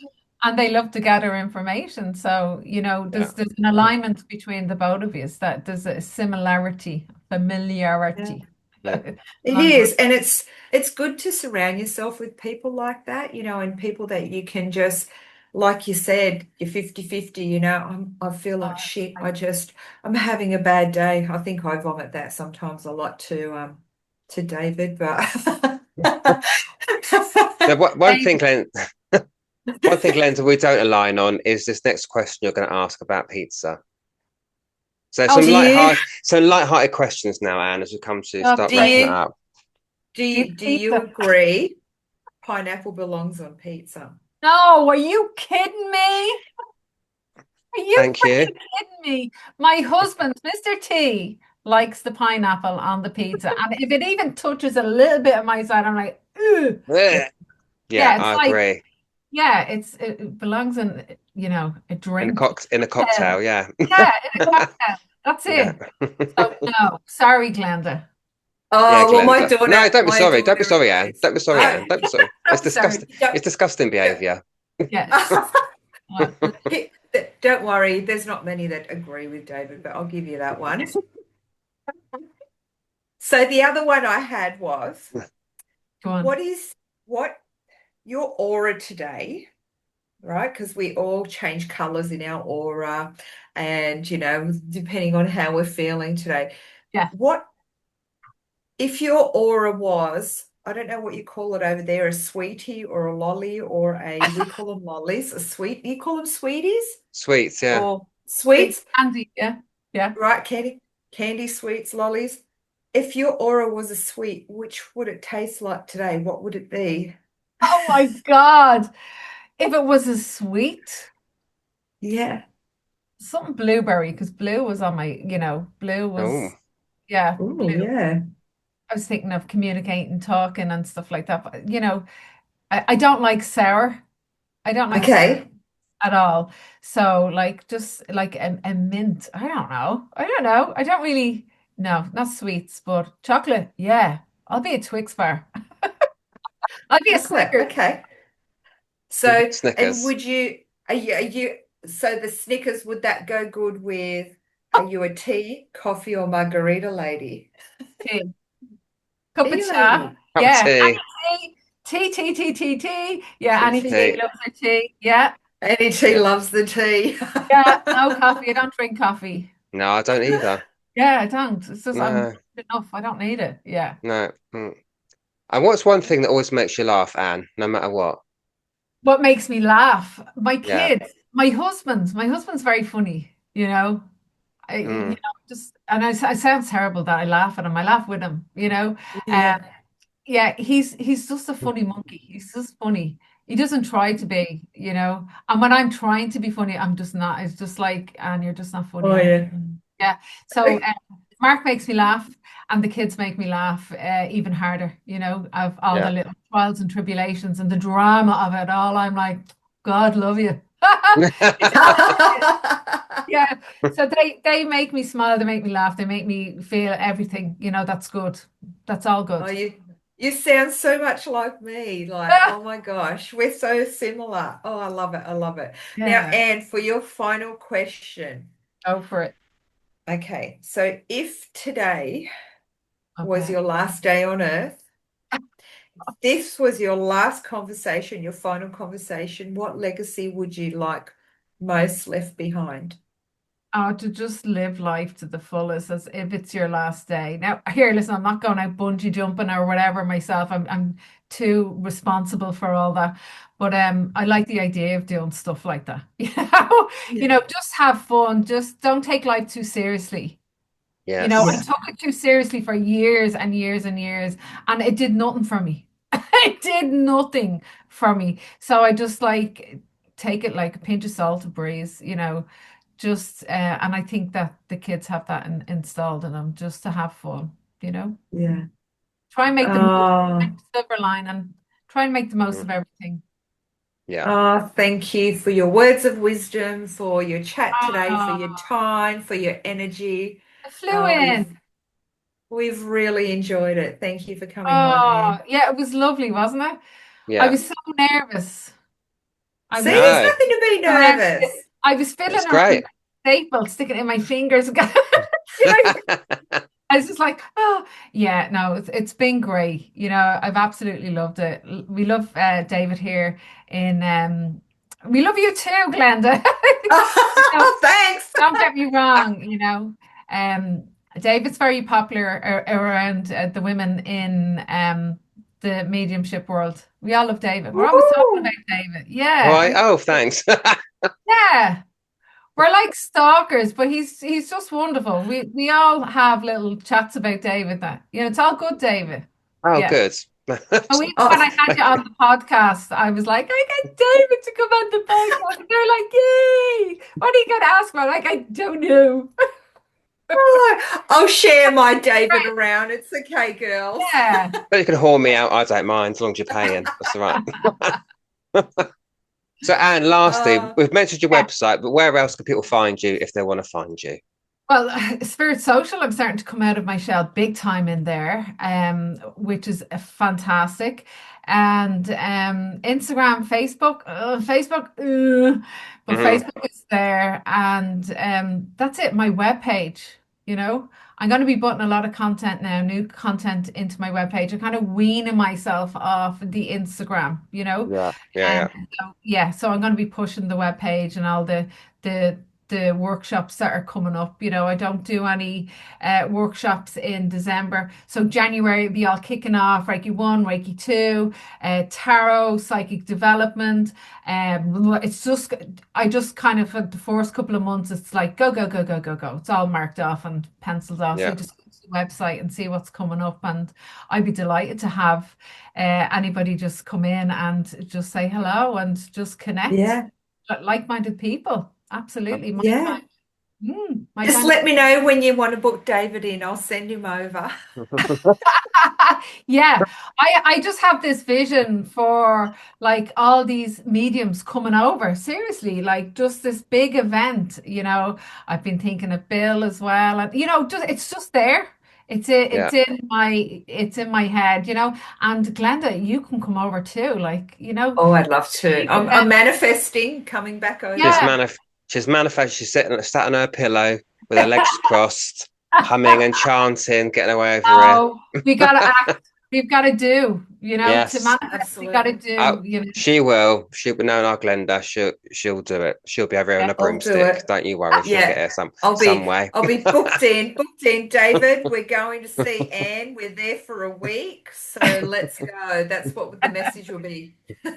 and they love to gather information. So, Yeah. there's an alignment between the both of you, is that there's a similarity, yeah. familiarity. Yeah. It Language. is, and it's good to surround yourself with people like that, and people that you can just like you said, you're 50-50, I feel like shit. I'm having a bad day. I think I vomit that sometimes a lot to David, but Now, one thing, Glenn, one thing, Glenn, that we don't align on is this next question you're going to ask about pizza. So do you some light-hearted questions now, Anne, as we come to start do wrapping it you up. do you agree pineapple belongs on pizza? No, are you kidding me? Are you Thank you. freaking kidding me? My husband, Mr. T, likes the pineapple on the pizza. And if it even touches a little bit of my side, I'm like, ooh. Yeah, Yeah, it's I like, agree. yeah, it belongs in, a drink. In a cocktail, yeah. Yeah, in a cocktail. That's Yeah. it. So no, sorry, Glenda. Yeah, Oh, well, Glenn. No, don't be sorry. Don't be sorry, Anne. agrees. Don't be sorry, Anne. Don't be sorry. It's I'm sorry. disgusting. It's disgusting behaviour. Yes. Well, Don't worry, there's not many that agree with David, but I'll give you that one. So the other one I had was, go on. what your aura today, right? Because we all change colors in our aura, and depending on how we're feeling today. Yeah. What if your aura was, I don't know what you call it over there, a sweetie or a lolly or we call them lollies, you call them sweeties? Sweets, yeah. Or sweets? Candy, yeah. Yeah. Right, candy, sweets, lollies. If your aura was a sweet, which would it taste like today? What would it be? Oh my God. If it was a sweet, Yeah. something blueberry, because blue was on my, blue Oh, was, yeah, Oh, blue. yeah. I was thinking of communicating, talking and stuff like that. But, I don't like sour. I don't like sour Okay. at all. So like just like a mint. I don't know. I don't know. I don't really, no, not sweets, but chocolate. Yeah. I'll be a Twix bar. I'll be a Chocolate. Snickers. Okay. So, and Snickers. so the Snickers, would that go good with, are you a tea, coffee, or margarita lady? Tea. Cup of Tea cha. lady. Cup of Yeah. tea. Tea, tea, tea, tea, tea, tea. Yeah, Tea, any Tea, tea, tea tea. tea. loves her tea. Yeah. Any tea Yeah. loves the tea. Yeah. No coffee. I don't drink coffee. No, I don't either. Yeah, I don't. It's just I'm No, good enough. I don't need it. Yeah. no. And what's one thing that always makes you laugh, Anne, no matter what? What makes me laugh? My Yeah. kids, my husband's very funny, Mm. just, and I sound terrible that I laugh at him. I laugh with him, Yeah. yeah, he's just a funny monkey. He's just funny. He doesn't try to be, and when I'm trying to be funny, I'm just not. It's just like, and you're just not funny. Oh, yeah. Yeah. So Mark makes me laugh, and the kids make me laugh even harder. Of all the Yeah. little trials and tribulations and the drama of it all. I'm like, God love you. Yeah. So they make me smile. They make me laugh. They make me feel everything. That's good. That's all Oh, good. you sound so much like me. Like, oh my gosh, we're so similar. Oh, I love it. I love it. Now, Yeah. Anne, for your final question. Go for it. Okay, so if today was Okay. your last day on earth, this was your last conversation, your final conversation, what legacy would you like most left behind? Oh, to just live life to the fullest as if it's your last day. Now, here, listen, I'm not going out bungee jumping or whatever myself. I'm too responsible for all that. But I like the idea of doing stuff like that. Yeah. Just have fun. Just don't take life too seriously. I Yes. Yeah. took it too seriously for years and years and years, and it did nothing for me. It did nothing for me. So I just like take it like a pinch of salt, a breeze, just and I think that the kids have that installed in them just to have fun, Yeah. try and make the most, Oh, silver line and try and make the most Mm. of everything. Yeah. oh, thank you for your words of wisdom, for your chat today, for your Oh, time, for your energy. I flew We've in. we've really enjoyed it. Thank you for coming on, Oh, Anne. yeah, it was lovely, wasn't it? I Yeah. was so nervous. I See, was there's No, nothing to be around, nervous. I was it's fiddling around with great. staples, sticking it in my fingers. You know, I was just like, oh, yeah, no, it's been great. I've absolutely loved it. We love David here in We love you too, Glenda. Thanks. Don't get me wrong, David's very popular around the women in the mediumship world. We all love David. We're always talking about David. Right. Yeah. Oh, thanks. Yeah. We're like stalkers, but he's just wonderful. We all have little chats about David that, it's all good, David. Oh, Yeah. good. So even when I had you on the podcast, I was like, I get David to come on the podcast. And they're like, yay! What are you going to ask for? Like, I don't know. I'll share my David around. It's okay, girls. Yeah. But you can haul me out. I don't mind as long as you're paying. That's all right. So, Anne, lastly, we've mentioned your website, but where else can people find you if they want to find you? Well, Spirit Social, I'm starting to come out of my shell big time in there, which is fantastic. And Instagram, Facebook, but Facebook is there. And that's it, my webpage, I'm going to be putting a lot of content now, new content into my webpage. I'm kind of weaning myself off the Instagram, So I'm going to be pushing the webpage and all the workshops that are coming up. I don't do any workshops in December. So January will be all kicking off Reiki 1, Reiki 2, tarot, psychic development. I just kind of, for the first couple of months, it's like go, go, go, go, go, go. It's all marked off and penciled off. So just go to the website and see what's coming up. And I'd be delighted to have anybody just come in and just say hello and just connect. Yeah. Like-minded people. Absolutely. Just let me know when you want to book David in. I'll send him over. Yeah. I just have this vision for like all these mediums coming over. Seriously, like just this big event, I've been thinking of Bill as well. And it's just there. It's in my head, and Glenda, you can come over too, Oh, I'd love to. I'm manifesting coming back over. She's manifested. She's sat on her pillow with her legs crossed, humming and chanting, getting her way over it. We gotta act. We've got to do, yes. To manifest. We got to do. She will. She'll be known our Glenda. She'll do it. She'll be over here on a broomstick. Don't you worry. She'll get here some way. I'll be booked in, David. We're going to see Anne. We're there for a week, so let's go. That's what the message will be.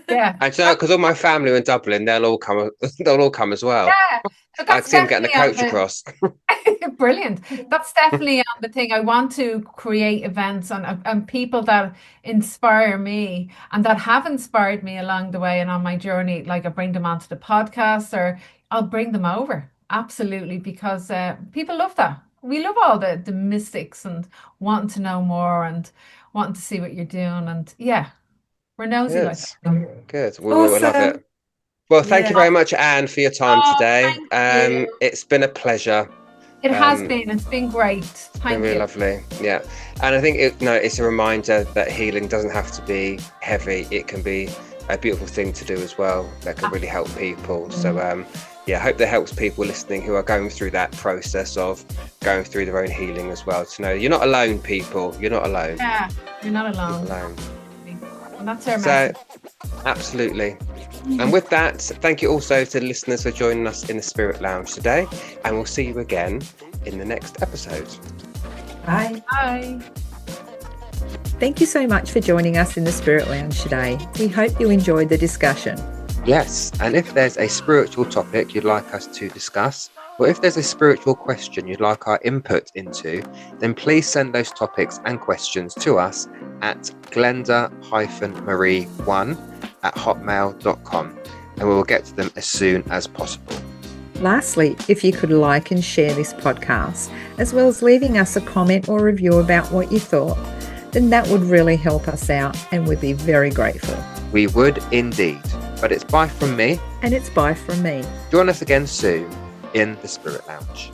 Yeah. And because all my family are in Dublin, they'll all come. They'll all come as well. Yeah. I can see them getting the coach across. Brilliant. That's definitely on the thing. I want to create events and people that inspire me and that have inspired me along the way and on my journey. Like I bring them onto the podcast or I'll bring them over. Absolutely. Because people love that. We love all the mystics and wanting to know more and wanting to see what you're doing. And we're nosy like that. Good. We love it. Well, thank you very much, Anne, for your time today. It's been a pleasure. It has been. It's been great. Thank you. Really lovely. Yeah. And I think it's a reminder that healing doesn't have to be heavy. It can be a beautiful thing to do as well that can really help people. So, I hope that helps people listening who are going through that process of going through their own healing as well. To know you're not alone, people. You're not alone. Yeah, you're not alone. You're alone. And that's our message. Absolutely. And with that, thank you also to the listeners for joining us in the Spirit Lounge today. And we'll see you again in the next episode. Bye. Bye. Thank you so much for joining us in the Spirit Lounge today. We hope you enjoyed the discussion. Yes, and if there's a spiritual topic you'd like us to discuss, or if there's a spiritual question you'd like our input into, then please send those topics and questions to us at glenda-marie1@hotmail.com, and we will get to them as soon as possible. Lastly, if you could like and share this podcast, as well as leaving us a comment or review about what you thought, then that would really help us out and we'd be very grateful. We would indeed. But it's bye from me. And it's bye from me. Join us again soon in the Spirit Lounge.